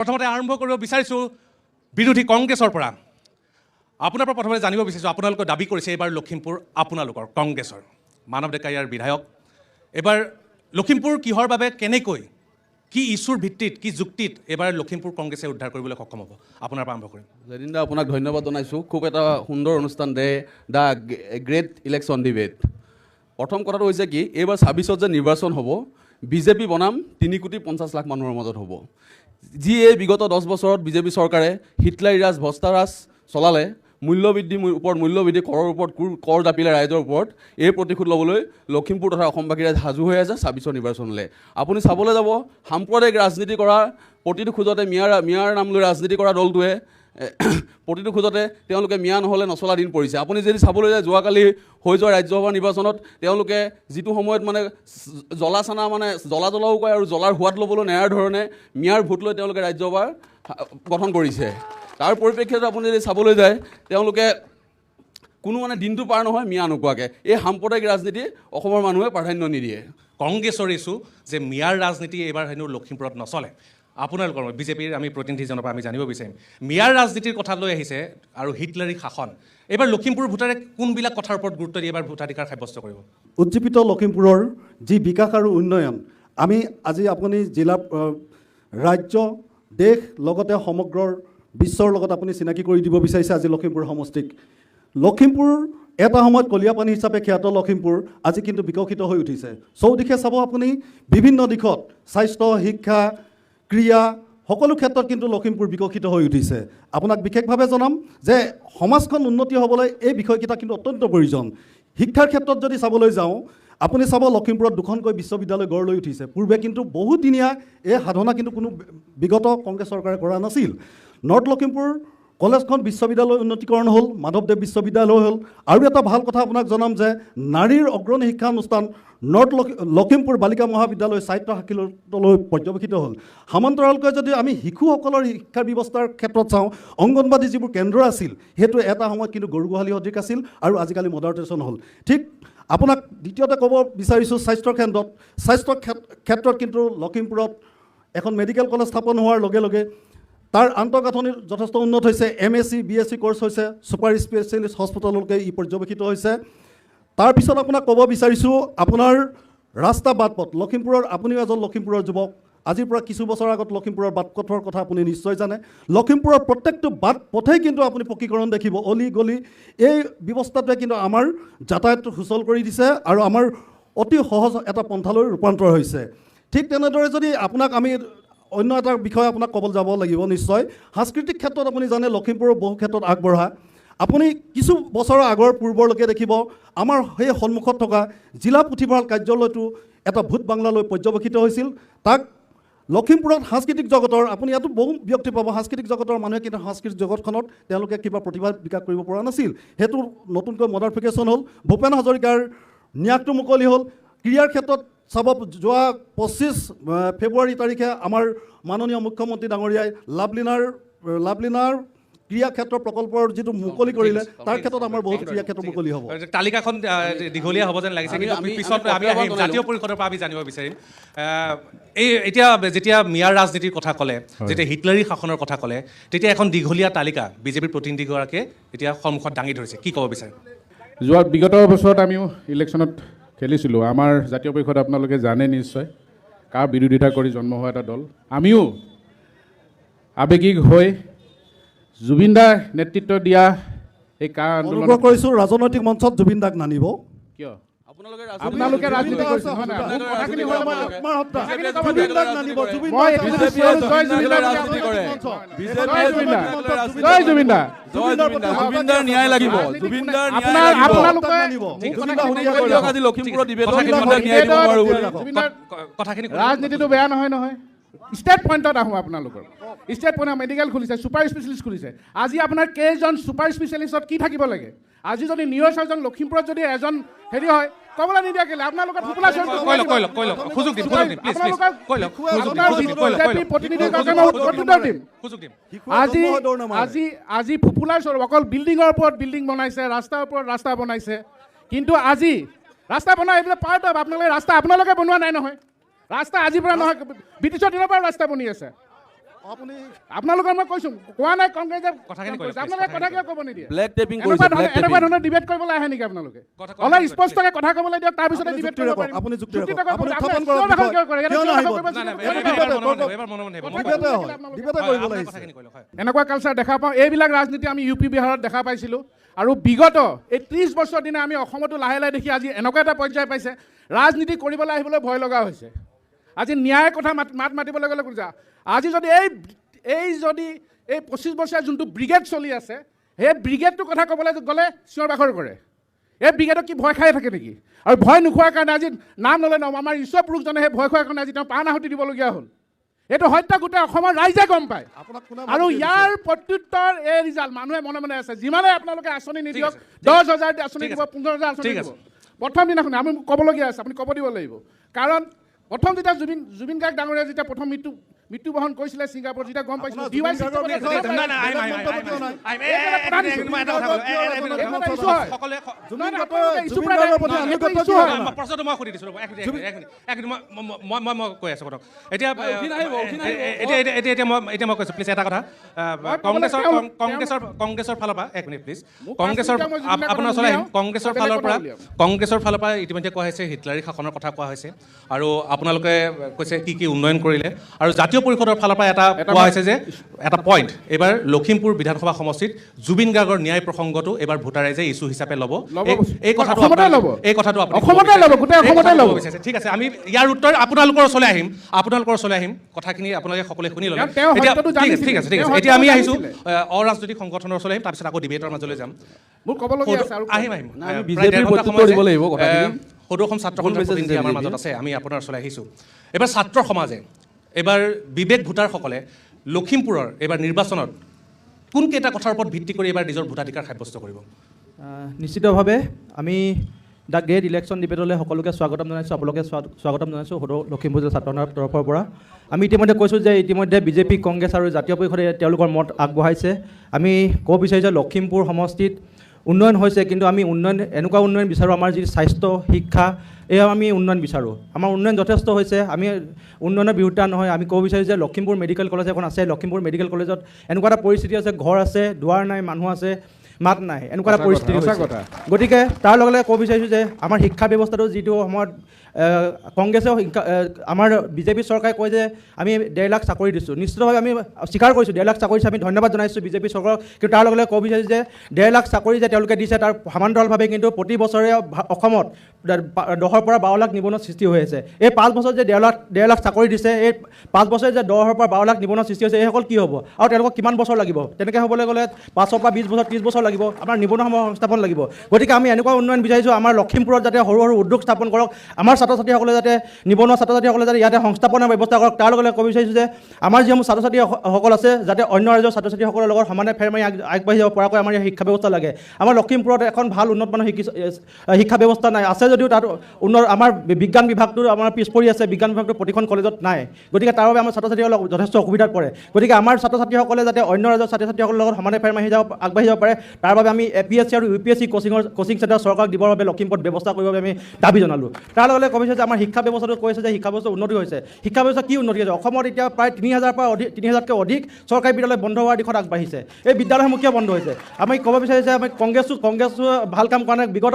প্ৰথমতে আৰম্ভ কৰিব বিচাৰিছোঁ বিৰোধী কংগ্ৰেছৰ পৰা। আপোনাৰ পৰা প্ৰথমতে জানিব বিচাৰিছোঁ, আপোনালোকে দাবী কৰিছে এইবাৰ লখিমপুৰ আপোনালোকৰ কংগ্ৰেছৰ, মানৱ ডেকা ইয়াৰ বিধায়ক। এইবাৰ লখিমপুৰ কিহৰ বাবে, কেনেকৈ, কি ইছ্যুৰ ভিত্তিত, কি যুক্তিত এইবাৰ লখিমপুৰ কংগ্ৰেছে উদ্ধাৰ কৰিবলৈ সক্ষম হ'ব? আপোনাৰ পৰা আৰম্ভ কৰিম। জয়দিন দা, আপোনাক ধন্যবাদ জনাইছোঁ। খুব এটা সুন্দৰ অনুষ্ঠান দে দ্য গ্ৰেট ইলেকশ্যন ডিবেট। প্ৰথম কথাটো হৈছে কি, এইবাৰ 26ত যে নিৰ্বাচন হ'ব, বিজেপি বনাম 3,50,00,000 মানুহৰ মাজত হ'ব। যি এই বিগত 10 বছৰত বিজেপি চৰকাৰে হিটলাৰী ৰাজ, ভ্ৰষ্টাৰাজ চলালে, মূল্যবৃদ্ধিৰ ওপৰত মূল্যবৃদ্ধি, কৰৰ ওপৰত কৰ জাপিলে ৰাইজৰ ওপৰত, এই প্ৰতিশোধ ল'বলৈ লখিমপুৰ তথা অসমবাসী ৰাইজ সাজু হৈ আছে 26ৰ নিৰ্বাচনলৈ। আপুনি চাবলৈ যাব, সাম্প্ৰদায়িক ৰাজনীতি কৰা, প্ৰতিটো খোজতে মিয়াৰ নাম লৈ ৰাজনীতি কৰা দলটোৱে প্ৰতিটো খোজতে তেওঁলোকে মিয়া নহ'লে নচলা দিন পৰিছে। আপুনি যদি চাবলৈ যায়, যোৱাকালি হৈ যোৱা ৰাজ্যসভা নিৰ্বাচনত তেওঁলোকে যিটো সময়ত মানে জ্বলা চানা মানে জ্বলাও কয় আৰু জ্বলাৰ সোৱাদ ল'বলৈ নেৰাৰ ধৰণে মিয়াৰ ভোট লৈ তেওঁলোকে ৰাজ্যসভা গঠন কৰিছে। তাৰ পৰিপ্ৰেক্ষিতত আপুনি যদি চাবলৈ যায়, তেওঁলোকে কোনো মানে দিনটো পাৰ নহয় মিয়া নোকোৱাকৈ। এই সাম্প্ৰদায়িক ৰাজনীতি অসমৰ মানুহে প্ৰাধান্য নিদিয়ে। কংগ্ৰেছৰ ইছ্যু যে মিয়াৰ ৰাজনীতি এইবাৰ হেনো লখিমপুৰত নচলে। আপোনালোকৰ বিজেপিৰ আমি প্ৰতিনিধিজনৰ পৰা আমি জানিব বিচাৰিম, মিয়াৰ ৰাজনীতিৰ কথা লৈ আহিছে আৰু হিটলাৰী শাসন। এইবাৰ লখিমপুৰ ভোটাৰে কোনবিলাক কথাৰ ওপৰত গুৰুত্ব দি এইবাৰ ভোটাধিকাৰ সাব্যস্ত কৰিব? উজ্জীৱিত লখিমপুৰৰ যি বিকাশ আৰু উন্নয়ন, আমি আজি আপুনি জিলা, ৰাজ্য, দেশ লগতে সমগ্ৰ বিশ্বৰ লগত আপুনি চিনাকি কৰি দিব বিচাৰিছে আজি লখিমপুৰ সমষ্টিক। লখিমপুৰ এটা সময়ত কলীয়াপানী হিচাপে খ্যাত লখিমপুৰ আজি কিন্তু বিকশিত হৈ উঠিছে। চৌদিশে চাব আপুনি, বিভিন্ন দিশত স্বাস্থ্য, শিক্ষা, ক্ৰীড়া সকলো ক্ষেত্ৰত কিন্তু লখিমপুৰ বিকশিত হৈ উঠিছে। আপোনাক বিশেষভাৱে জনাম যে সমাজখন উন্নতি হ'বলৈ এই বিষয়কেইটা কিন্তু অত্যন্ত প্ৰয়োজন। শিক্ষাৰ ক্ষেত্ৰত যদি চাবলৈ যাওঁ, আপুনি চাব লখিমপুৰত 2খনকৈ বিশ্ববিদ্যালয় গঢ় লৈ উঠিছে। পূৰ্বে কিন্তু বহুদিনীয়া এই সাধনা কিন্তু কোনো বিগত কংগ্ৰেছ চৰকাৰে কৰা নাছিল। নৰ্থ লখিমপুৰ কলেজখন বিশ্ববিদ্যালয় উন্নতিকৰণ হ'ল, মাধৱদেৱ বিশ্ববিদ্যালয় হ'ল। আৰু এটা ভাল কথা আপোনাক জনাম যে নাৰীৰ অগ্ৰণী শিক্ষানুষ্ঠান নৰ্থ লখিমপুৰ বালিকা মহাবিদ্যালয় চাৰিত্ৰ শাখিললৈ পৰ্যবেক্ষিত হ'ল। সমান্তৰালকৈ যদি আমি শিশুসকলৰ শিক্ষাৰ ব্যৱস্থাৰ ক্ষেত্ৰত চাওঁ, অংগনবাদী যিবোৰ কেন্দ্ৰ আছিল, সেইটো এটা সময়ত কিন্তু গৰু গোহালি সদৃশ আছিল আৰু আজিকালি মডাৰ্নেশ্যন হ'ল। ঠিক আপোনাক দ্বিতীয়তে ক'ব বিচাৰিছোঁ, স্বাস্থ্যৰ ক্ষেত্ৰত কিন্তু লখিমপুৰত এখন মেডিকেল কলেজ স্থাপন হোৱাৰ লগে লগে তাৰ আন্তঃগাঁথনি যথেষ্ট উন্নত হৈছে। MSc BSc কোৰ্চ হৈছে, ছুপাৰ স্পেচিয়েলিষ্ট হস্পিটেললৈকে ই পৰ্যবেক্ষিত হৈছে। তাৰপিছত আপোনাক ক'ব বিচাৰিছোঁ, আপোনাৰ ৰাস্তা বাটপথ লখিমপুৰৰ, আপুনিও এজন লখিমপুৰৰ যুৱক, আজিৰ পৰা কিছু বছৰ আগত লখিমপুৰৰ বাটপথৰ কথা আপুনি নিশ্চয় জানে। লখিমপুৰৰ প্ৰত্যেকটো বাট পথেই কিন্তু আপুনি পকীকৰণ দেখিব, অলি গলি। এই ব্যৱস্থাটোৱে কিন্তু আমাৰ যাতায়াতটো সুচল কৰি দিছে আৰু আমাৰ অতি সহজ এটা পন্থালৈ ৰূপান্তৰ হৈছে। ঠিক তেনেদৰে যদি আপোনাক আমি অন্য এটা বিষয় আপোনাক ক'বলৈ যাব লাগিব নিশ্চয়, সাংস্কৃতিক ক্ষেত্ৰত আপুনি জানে লখিমপুৰৰ বহু ক্ষেত্ৰত আগবঢ়া। আপুনি কিছু বছৰৰ আগৰ পূৰ্বলৈকে দেখিব, আমাৰ সেই সন্মুখত থকা জিলা পুথিভঁৰাল কাৰ্যালয়টো এটা ভূত বাংলালৈ পৰ্যবেক্ষিত হৈছিল। তাক লখিমপুৰত সাংস্কৃতিক জগতৰ, আপুনি ইয়াতো বহু ব্যক্তি পাব, সাংস্কৃতিক জগতৰ মানুহে কিন্তু সাংস্কৃতিক জগতখনত তেওঁলোকে কিবা প্ৰতিভা বিকাশ কৰিব পৰা নাছিল। সেইটো নতুনকৈ মডাৰ্নিফিকেশ্যন হ'ল। ভূপেন হাজৰিকাৰ ন্যাসটো মুকলি হ'ল। ক্ৰীড়াৰ ক্ষেত্ৰত চাব, যোৱা 25 ফেব্ৰুৱাৰী তাৰিখে আমাৰ মাননীয় মুখ্যমন্ত্ৰী ডাঙৰীয়াই লাভলিনাৰ ক্ৰীড়া ক্ষেত্ৰ প্ৰকল্পৰ যিটো মুকলি কৰিলে, তাৰ ক্ষেত্ৰত আমাৰ বহুত ক্ৰীড়া ক্ষেত্ৰ মুকলি হ'ব। তালিকাখন দীঘলীয়া হ'ব যেন লাগিছে, কিন্তু পিছত আমি আহিম, জাতীয় পৰিষদৰ পৰা আমি জানিব বিচাৰিম। এতিয়া যেতিয়া মিয়াৰ ৰাজনীতিৰ কথা ক'লে, যেতিয়া হিটলাৰী শাসনৰ কথা ক'লে, তেতিয়া এখন দীঘলীয়া তালিকা বিজেপিৰ প্ৰতিনিধিগৰাকীয়ে এতিয়া সন্মুখত দাঙি ধৰিছে। কি ক'ব বিচাৰে? যোৱা বিগত বছৰত আমিও ইলেকশ্যনত খেলিছিলোঁ। আমাৰ জাতীয় পৰিষদ আপোনালোকে জানে নিশ্চয়, কাৰ বিৰোধিতা কৰি জন্ম হোৱা এটা দল। আমিও আৱেগিক হৈ জুবিন দাৰ নেতৃত্ব দিয়া এই কাৰ আন্দোলন কৰিছোঁ, ৰাজনৈতিক মঞ্চত জুবিন দাক নানিব। কিয়? আপোনালোকে ৰাজনীতি কৰিছে। ৰাজনীতিটো বেয়া নহয়। ষ্টেট পইণ্টত আহোঁ। আপোনালোকৰ ষ্টেট পইণ্টত মেডিকেল খুলিছে, ছুপাৰ স্পেচিয়েলিষ্ট খুলিছে। আজি আপোনাৰ কেইজন ছুপাৰ স্পেচিয়েলিষ্টত কি থাকিব লাগে? আজি যদি নিউজ চাৰ্জন লখিমপুৰত যদি এজন হেৰি হয়, ক'বলৈ নিদিয়া কেলে? আপোনালোকৰ আজি পপুলাৰ অকল বিল্ডিঙৰ ওপৰত বিল্ডিং বনাইছে, ৰাস্তাৰ ওপৰত ৰাস্তা বনাইছে, কিন্তু আজি ৰাস্তা বনাই এইবিলাক পাৰ্ট অফ আপোনালোকে ৰাস্তা আপোনালোকে বনোৱা নাই নহয়। ৰাস্তা আজিৰ পৰা নহয়, ব্ৰিটিছৰ দিনৰ পৰা ৰাস্তা বনি আছে। আপুনি আপোনালোকৰ মই কৈছোঁ কোৱা নাই কংগ্ৰেছে কথাখিনি কৈ লওক, আপোনালোকে please, কথা কিয় ক'ব নিদিয়ে ব্লেক টেপিং এনেকুৱা কৰিছে ব্লেক ধৰণৰ টেপিং ডিবেট কৰিবলৈ আহে নেকি আপোনালোকে কথা কৈ অলপ লওক, স্পষ্টকৈ কথা ক'বলৈ দিয়ক তাৰপিছতে আপুনি ডিবেট যুক্তি কৰিব ৰাখক, পাৰিম আপুনি যুক্তি যুক্তি ৰাখক, ৰাখক, আপুনি আপুনি উত্থাপন কৰক চিঞৰ বাখৰ বিষয়। কিয় কৰে? কিয় চিঞৰ নাহিব? বাখৰ কৰিব নাই, নাই, চিঞৰ এইবাৰ বাখৰ মনে মনে আহিব, এইবাৰ মনে মনে আহিব। মই ডিবেটে হয় ডিবেটে কৰিব আপোনালোকে লাগিছে কথাখিনি কৈ লওক, হয়। এনেকুৱা কালচাৰ দেখা পাওঁ এইবিলাক ৰাজনীতি আমি ইউ পি বিহাৰত দেখা পাইছিলোঁ আৰু বিগত এই 30 বছৰ দিনে আমি অসমতো লাহে লাহে দেখি আজি এনেকুৱা এটা পৰ্যায় পাইছে ৰাজনীতি কৰিবলৈ আহিবলৈ ভয় লগা হৈছে আজি ন্যায়ৰ কথা মাত মাতিবলৈ গ'লে কোন যা আজি যদি এই 25 বছৰীয়া যোনটো ব্ৰিগেড চলি আছে সেই ব্ৰিগেডটোৰ কথা ক'বলৈ গ'লে চিঞৰ বাখৰ কৰে এই ব্ৰিগেডক কি ভয় খাই থাকে নেকি আৰু ভয় নোখোৱাৰ কাৰণে আজি নাম ল'লে নম আমাৰ ঈশ্বৰ পুৰুষজনে সেই ভয় খোৱাৰ কাৰণে আজি তেওঁ প্ৰাণ আহুতি দিবলগীয়া হ'ল এইটো হত্যা গোটেই অসমৰ ৰাইজে গম পায় আপোনাক কোনে আৰু মাতি দিছে? ইয়াৰ প্ৰত্যুত্তৰ এই ৰিজাল্ট মানুহে মনে মনে আছে যিমানে আপোনালোকে আঁচনি নিদিয়ক 10,000 আঁচনি দিব 15,000 আঁচনি ঠিক দিব আছে। প্ৰথম দিনাখন আমি ক'বলগীয়া আছে আপুনি ক'ব দিব লাগিব কাৰণ প্ৰথম যেতিয়া জুবিন গাৰ্গ ডাঙৰীয়া যেতিয়া প্ৰথম মৃত্যুবৰণ কৰিছিলে ছিংগাপুৰত যেতিয়া গম পাইছিলোঁ আপোনাৰ DY জুবিন গাৰ্গৰ system বিষয়ে এটা নাই, নাই, আহিম, আহিম, আহিম, আহিম, মই এটা কথা কওঁ। সকলোৱে জুবিন নহয়, গাৰ্গৰ আপোনালোকে issue জুবিন গাৰ্গৰ প্ৰতি নাই, আনুগত্য issue কিয় হয়। আপোনাৰ? প্ৰশ্নটো মই সুধি দিছোঁ ৰ'ব, এক মিনিট, মই কৈ আছোঁ কথাটো এতিয়া এতিয়া মই কৈছোঁ প্লিজ এটা কথা কংগ্ৰেছৰ ফালৰ পৰা এক মিনিট প্লিজ আপোনাৰ ওচৰলৈ আহিম কংগ্ৰেছৰ ফালৰ পৰা ইতিমধ্যে কোৱা হৈছে হিটলাৰী শাসনৰ কথা কোৱা হৈছে আৰু আপোনালোকে কৈছে কি উন্নয়ন কৰিলে আৰু জাতীয় পৰিষদৰ ফালৰ পৰা এটা কোৱা হৈছে যে এটা পইণ্ট এইবাৰ লখিমপুৰ বিধানসভা সমষ্টিত জুবিন গাৰ্গৰ ন্যায় প্ৰসংগটো এইবাৰ ভোটাৰ ৰাইজে ইছ্যু হিচাপে ল'ব এই কথাটো অসমতে ল'ব। এই কথাটো আপুনি অসমতে ল'ব, গোটেই অসমতে ল'ব। ঠিক আছে আমি ইয়াৰ উত্তৰ আপোনালোকৰ ওচৰলৈ আহিম কথাখিনি আপোনালোকে সকলোৱে শুনি ল'লে তেওঁ এতিয়া সত্যটো জানিছিলে। ঠিক আছে তেওঁ এতিয়া আমি সত্যটো আহিছোঁ জানিছিলে। অৰাজনৈতিক সংগঠনৰ ওচৰলৈ আহিম তাৰপিছত আকৌ ডিবেটৰ মাজলৈ যাম মোৰ ক'বলগীয়া আছে আৰু আহিম নাই, আমি প্ৰায় BJP ৰ ডেৰ ঘণ্টা প্ৰত্যুত্তৰ সময় দিব লাগিব কথাখিনি। সদৌ অসম ছাত্ৰ ভুল সন্থাৰ message প্ৰতিনিধি দিছে আমাৰ BJP মাজত আছে আমি আপোনাৰ ওচৰলৈ আহিছোঁ এইবাৰ ছাত্ৰ সমাজে এইবাৰ বিবেক ভোটাৰসকলে লখিমপুৰৰ এইবাৰ নিৰ্বাচনত কোনকেইটা কথাৰ ওপৰত ভিত্তি কৰি এইবাৰ নিজৰ ভোটাধিকাৰ সাব্যস্ত কৰিব নিশ্চিতভাৱে আমি দ্য গ্ৰেট ইলেকশ্যন ডিবেটলৈ সকলোকে স্বাগতম জনাইছোঁ আপোনালোকে স্বাগতম জনাইছোঁ সদৌ লখিমপুৰ জিলা ছাত্ৰ সন্থাৰ তৰফৰ পৰা আমি ইতিমধ্যে কৈছোঁ যে ইতিমধ্যে বিজেপি কংগ্ৰেছ আৰু জাতীয় পৰিষদে তেওঁলোকৰ মত আগবঢ়াইছে আমি ক'ব বিচাৰিছোঁ যে লখিমপুৰ সমষ্টিত উন্নয়ন হৈছে কিন্তু আমি এনেকুৱা উন্নয়ন বিচাৰোঁ আমাৰ যি স্বাস্থ্য শিক্ষা এয়া আমি উন্নয়ন বিচাৰোঁ আমাৰ উন্নয়ন যথেষ্ট হৈছে আমি উন্নয়নৰ বিৰুদ্ধে নহয় আমি ক'ব বিচাৰোঁ যে লখিমপুৰ মেডিকেল কলেজ এখন আছে লখিমপুৰ মেডিকেল কলেজত এনেকুৱা এটা পৰিস্থিতি আছে ঘৰ আছে দুৱাৰ নাই মানুহ আছে মাত নাই এনেকুৱা এটা পৰিস্থিতি সঁচা হৈছে কথা। গতিকে তাৰ লগে লগে ক'ব বিচাৰিছোঁ যে আমাৰ শিক্ষা ব্যৱস্থাটো যিটো সময়ত কংগ্ৰেছেও আমাৰ বিজেপি চৰকাৰে কয় যে আমি 1.5 লাখ চাকৰি দিছোঁ নিশ্চিতভাৱে আমি স্বীকাৰ কৰিছোঁ 1.5 লাখ চাকৰি দিছোঁ আমি ধন্যবাদ জনাইছোঁ বিজেপি চৰকাৰক কিন্তু তাৰ লগে লগে ক'ব বিচাৰিছোঁ যে 1.5 লাখ চাকৰি যে তেওঁলোকে দিছে তাৰ সমান্তৰালভাৱে কিন্তু প্ৰতি বছৰে অসমত 10 পৰা 12 লাখ নিবনুৱা সৃষ্টি হৈ আছে এই 5 বছৰত যে 1.5 লাখ চাকৰি দিছে এই 5 বছৰে যে 10 পৰা 12 লাখ নিবনুৱা সৃষ্টি হৈছে এইসকল কি হ'ব আৰু তেওঁলোকক কিমান বছৰ লাগিব তেনেকৈ হ'বলৈ গ'লে 5 পৰা 20 বছৰ 30 বছৰ লাগিব আমাৰ নিবনুৱা সংস্থাপন লাগিব গতিকে আমি এনেকুৱা উন্নয়ন বিচাৰিছোঁ আমাৰ লখিমপুৰত যাতে সৰু সৰু উদ্যোগ স্থাপন কৰক আমাৰ ছাত্ৰ ছাত্ৰীসকলে যাতে নিবনুৱা ছাত্ৰ ছাত্ৰীসকলে যাতে ইয়াতে সংস্থাপনৰ ব্যৱস্থা কৰক তাৰ লগে লগে ক'ব বিচাৰিছোঁ যে আমাৰ যিসমূহ ছাত্ৰ ছাত্ৰীসকল আছে যাতে অন্য ৰাজ্যৰ ছাত্ৰ ছাত্ৰীসকলৰ লগত সমানে ফেৰ মাৰি আগবাঢ়ি যাব পৰাকৈ আমাৰ ইয়াৰ শিক্ষা ব্যৱস্থা লাগে আমাৰ লখিমপুৰত এখন ভাল উন্নত মানৰ শিক্ষা ব্যৱস্থা নাই আছে যদিও তাত আমাৰ বিজ্ঞান বিভাগটো আমাৰ পিছ পৰি আছে বিজ্ঞান বিভাগটো প্ৰতিখন কলেজত নাই গতিকে তাৰ বাবে আমাৰ ছাত্ৰ ছাত্ৰীসকলে যথেষ্ট অসুবিধাত পৰে গতিকে আমাৰ ছাত্ৰ ছাত্ৰীসকলে যাতে অন্য ৰাজ্যৰ ছাত্ৰ ছাত্ৰীসকলৰ লগত সমানে ফেৰ মাৰি আগবাঢ়ি যাব পাৰে তাৰ বাবে আমি APSC আৰু UPSC কোচিং চেণ্টাৰ চৰকাৰক দিবৰ বাবে লখিমপুৰত ব্যৱস্থা কৰিবৰ বাবে আমি দাবী জনালোঁ তাৰ লগে লগে কৈছে যে আমাৰ শিক্ষা ব্যৱস্থাটো কৈছে যে শিক্ষা ব্যৱস্থা উন্নতি হৈছে শিক্ষা ব্যৱস্থা কি উন্নতি হৈছে অসমত এতিয়া প্ৰায় 3,000তকৈ অধিক চৰকাৰী বিদ্যালয় বন্ধ হোৱাৰ দিশত আগবাঢ়িছে এই বিদ্যালয়সমূহ কিয় বন্ধ হৈছে আমি ক'ব বিচাৰিছে আমি কংগ্ৰেছো ভাল কাম কৰা নাই বিগত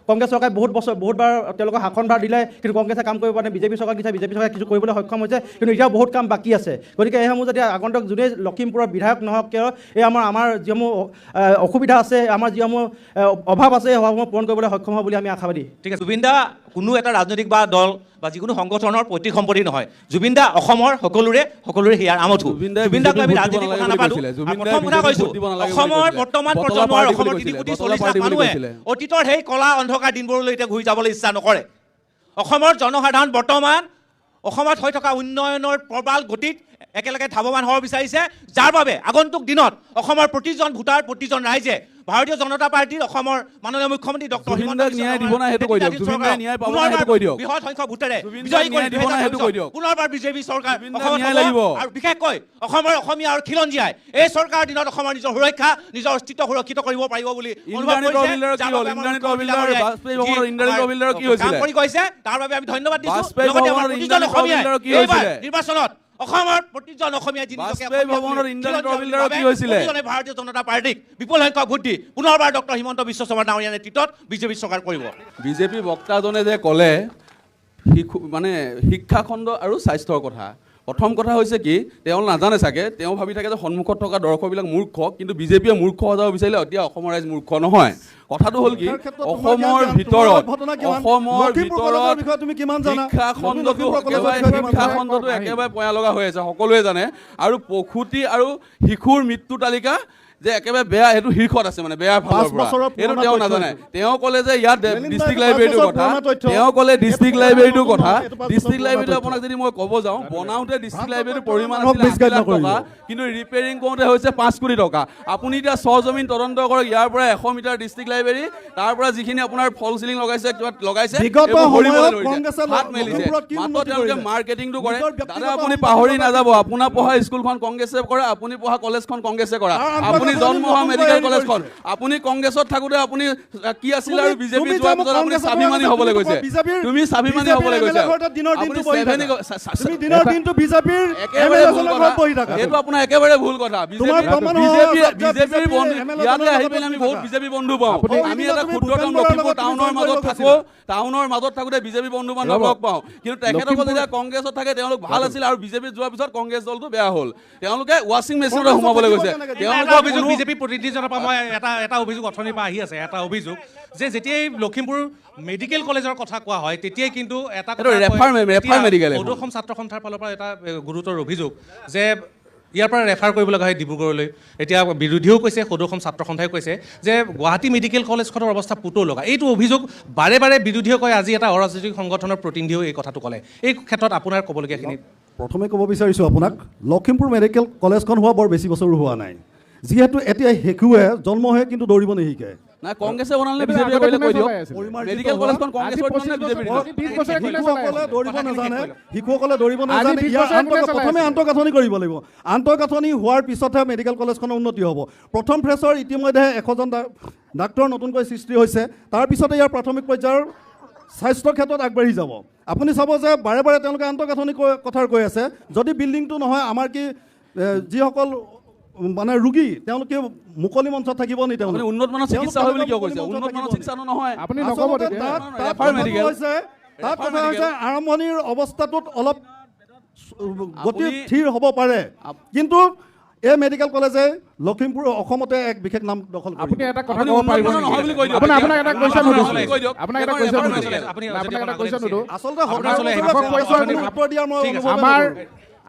কংগ্ৰেছ চৰকাৰে বহুতবাৰ তেওঁলোকক শাসনভাৰ দিলে কিন্তু কংগ্ৰেছে কাম কৰিব পৰা নাই বিজেপি চৰকাৰ দিছে বিজেপি চৰকাৰে কিছু কৰিবলৈ সক্ষম হৈছে কিন্তু এতিয়াও বহুত কাম বাকী আছে গতিকে এইসমূহ যদি আগন্তুক যোনে লখিমপুৰৰ বিধায়ক নহওক কিয় এই আমাৰ যিসমূহ অসুবিধা আছে আমাৰ যিসমূহ অভাৱ আছে সেই অভাৱসমূহ পূৰণ কৰিবলৈ সক্ষম হ'ব বুলি আমি আশাবাদী ঠিক আছে জুবিন দা কোনো এটা ৰাজনৈতিক বা দল বা যিকোনো সংগঠনৰ পৈতৃক সম্পত্তি নহয় জুবিন দা অসমৰ সকলোৰে হিয়াৰ আমঠু জুবিন দাক আমি ৰাজনীতিক কথা নাপালোঁ প্ৰথম কথা কৈছোঁ অসমৰ বৰ্তমান প্ৰজন্মৰ অসমৰ 3,40,লাখ মানুহে অতীতৰ সেই কলা অন্ধকাৰ দিনবোৰলৈ এতিয়া ঘূৰি যাবলৈ ইচ্ছা নকৰে অসমৰ জনসাধাৰণ বৰ্তমান অসমত হৈ থকা উন্নয়নৰ প্ৰবাল গতিত একেলগে ধাৱমান হ'ব বিচাৰিছে যাৰ বাবে আগন্তুক দিনত অসমৰ প্ৰতিজন ভোটাৰ প্ৰতিজন ৰাইজে ভাৰতীয় জনতা পাৰ্টিৰ অসমৰ মাননীয় মুখ্যমন্ত্ৰী ডক্টৰ হিমন্ত বিশ্ব বৃহৎ সংখ্যক ভোটেৰে বিজয়ী কৰি পুনৰবাৰ বিজেপি চৰকাৰ আৰু বিশেষকৈ অসমৰ অসমীয়া আৰু খিলঞ্জীয়াই এই চৰকাৰৰ দিনত অসমৰ নিজৰ সুৰক্ষা নিজৰ অস্তিত্ব সুৰক্ষিত কৰিব পাৰিব বুলি কাম কৰি গৈছে তাৰ বাবে আমি ধন্যবাদ দিছোঁ লগতে আমাৰ প্ৰতিজন অসমীয়াই এইবাৰ নিৰ্বাচনত অসমৰ প্ৰতিজন অসমীয়া যি নিজকে বাজপেয়ী অসমীয়া ভৱনত বুলি ইন্দ্ৰজিৎ চিৰঞ্জীৱ ৰবীন্দ্ৰৰ ভাৱে কি হৈছিলে? প্ৰতিজনে ভাৰতীয় জনতা পাৰ্টীক বিপুল সংখ্যক ভোট দি পুনৰবাৰ ডক্টৰ হিমন্ত বিশ্ব শৰ্মা ডাঙৰীয়াৰ নেতৃত্বত বিজেপি চৰকাৰ কৰিব। বিজেপি বক্তাজনে যে ক'লে শিক্ষা খণ্ড আৰু স্বাস্থ্যৰ কথা, প্ৰথম কথা হৈছে কি, তেওঁ নাজানে চাগে, তেওঁ ভাবি থাকে যে সন্মুখত থকা দৰ্শকবিলাক মূৰ্খ, কিন্তু বিজেপিয়ে মূৰ্খ সজাব বিচাৰিলে এতিয়া অসমৰ ৰাইজ মূৰ্খ নহয়। কথাটো হ'ল কি, অসমৰ ভিতৰত শিক্ষা খণ্ডটো একেবাৰে পয়া লগা হৈ আছে, সকলোৱে জানে। আৰু প্ৰসূতি আৰু শিশুৰ মৃত্যু তালিকা যে একেবাৰে বেয়া, সেইটো শীৰ্ষত আছে, মানে বেয়া ফালৰ পৰা, এইটো তেওঁ নাজানে। তেওঁ ক'লে যে ইয়াত ডিষ্ট্ৰিক্ট লাইব্ৰেৰীটোৰ কথা, তেওঁ ক'লে ডিষ্ট্ৰিক্ট লাইব্ৰেৰীটোৰ কথা। ডিষ্ট্ৰিক্ট লাইব্ৰেৰীটো আপোনাক যদি মই ক'ব যাওঁ, বনাওঁতে ডিষ্ট্ৰিক্ট লাইব্ৰেৰীটোৰ পৰিমাণ আছিলে 8 লাখ টকা, কিন্তু ৰিপেয়াৰিং কৰোঁতে হৈছে 5 কোটি টকা। আপুনি এতিয়া চজমিন তদন্ত কৰক, ইয়াৰ পৰা 100 মিটাৰ ডিষ্ট্ৰিক্ট লাইব্ৰেৰী, তাৰ পৰা যিখিনি আপোনাৰ ফল চিলিং লগাইছে, কিবা লগাইছে, হাত মেলিছে, মাত্ৰ তেওঁলোকে মাৰ্কেটিংটো কৰে। দাদা আপুনি পাহৰি নাযাব, আপোনাৰ পঢ়া স্কুলখন কংগ্ৰেছে কৰে, আপুনি পঢ়া কলেজখন কংগ্ৰেছে কৰা, আপুনি জন্ম হোৱা মেডিকেল কলেজখন, আপুনি কংগ্ৰেছত থাকোঁতে আপুনি কি আছিল আৰু বিজেপি যোৱাৰ পিছত আপুনি স্বাভিমানী হ'বলৈ গৈছে, তুমি স্বাভিমানী হ'বলৈ গৈছে। এইটো আপোনাৰ একেবাৰে ভুল কথা। বিজেপিৰ বন্ধু ইয়ালৈ আহি পেলাই আমি বহুত বিজেপি বন্ধু পাওঁ। আমি এটা ক্ষুদ্ৰতম লখিমপুৰ টাউনৰ মাজত থাকোঁ, টাউনৰ মাজত থাকোঁতে বিজেপি বন্ধু বান্ধৱ লগ পাওঁ, কিন্তু তেখেতসকল যেতিয়া কংগ্ৰেছত থাকে তেওঁলোক ভাল আছিল, আৰু বিজেপিত যোৱাৰ পিছত কংগ্ৰেছ দলটো বেয়া হ'ল। তেওঁলোকে ৱাশ্বিং মেচিনতে সোমাবলৈ গৈছে। তেওঁলোকৰ বিজেপি প্ৰতিনিধিজনৰ পৰা মই এটা অভিযোগ অথনিৰ পৰা আহি আছে, এটা অভিযোগ যে যেতিয়াই লখিমপুৰ মেডিকেল কলেজৰ কথা কোৱা হয়, তেতিয়াই কিন্তু এটা সদৌ ছাত্ৰ সন্থাৰ ফালৰ পৰা এটা গুৰুতৰ অভিযোগ যে ইয়াৰ পৰা ৰেফাৰ কৰিব লগা হয় ডিব্ৰুগড়লৈ। এতিয়া বিৰোধীও কৈছে, সদৌ ছাত্ৰ সন্থাই কৈছে যে গুৱাহাটী মেডিকেল কলেজখনৰ অৱস্থা পুতৌ লগা। এইটো অভিযোগ বাৰে বাৰে বিৰোধীয়ে কয়, আজি এটা অৰাজনৈতিক সংগঠনৰ প্ৰতিনিধিয়েও এই কথাটো ক'লে। এই ক্ষেত্ৰত আপোনাৰ ক'বলগীয়াখিনি প্ৰথমে ক'ব বিচাৰিছোঁ আপোনাক, লখিমপুৰ মেডিকেল কলেজখন হোৱা বৰ বেছি বছৰো হোৱা নাই। যিহেতু এতিয়া শিশুৱে জন্ম হৈ কিন্তু দৌৰিব নিশিকে। নাই কংগ্ৰেছে বনালে বিজেপিয়ে কৰিলে কৈ দিয়ক, মেডিকেল কলেজখন কংগ্ৰেছৰ বনালে বিজেপিয়ে শিশুসকলে দৌৰিব নাজানে, শিশুসকলে দৌৰিব নাজানে। প্ৰথমে আন্তঃগাঁথনি কৰিব লাগিব, আন্তঃগাঁথনি হোৱাৰ পিছতহে মেডিকেল কলেজখনৰ উন্নতি হ'ব। প্ৰথম ফ্ৰেছৰ ইতিমধ্যে 100জন ডাক্তৰ নতুনকৈ সৃষ্টি হৈছে, তাৰপিছতে ইয়াৰ প্ৰাথমিক পৰ্যায়ৰ স্বাস্থ্যৰ ক্ষেত্ৰত আগবাঢ়ি যাব। আপুনি চাব যে বাৰে বাৰে তেওঁলোকে আন্তঃগাঁথনি কথাৰ কৈ আছে। যদি বিল্ডিংটো নহয়, আমাৰ কি যিসকল মানে ৰোগী তেওঁলোকে মুকলি মঞ্চত থাকিব নি? তেওঁলোকে উন্নত মানৰ চিকিৎসা হয় বুলি কিয় কৈছে? উন্নত মানৰ চিকিৎসা নহয়, আপুনি নক'ব তেতিয়া। তাত কথা হৈছে আৰম্ভণিৰ অৱস্থাটোত অলপ গতি স্থিৰ হ'ব পাৰে, কিন্তু এই মেডিকেল কলেজে লখিমপুৰ অসমতে এক বিশেষ নাম দখল কৰিব। আপুনি এটা কথা ক'ব পাৰিব নেকি? আপোনাক এটা কুৱেশ্যন সুধো, আপোনাক এটা কুৱেশ্যন সুধো, আচলতে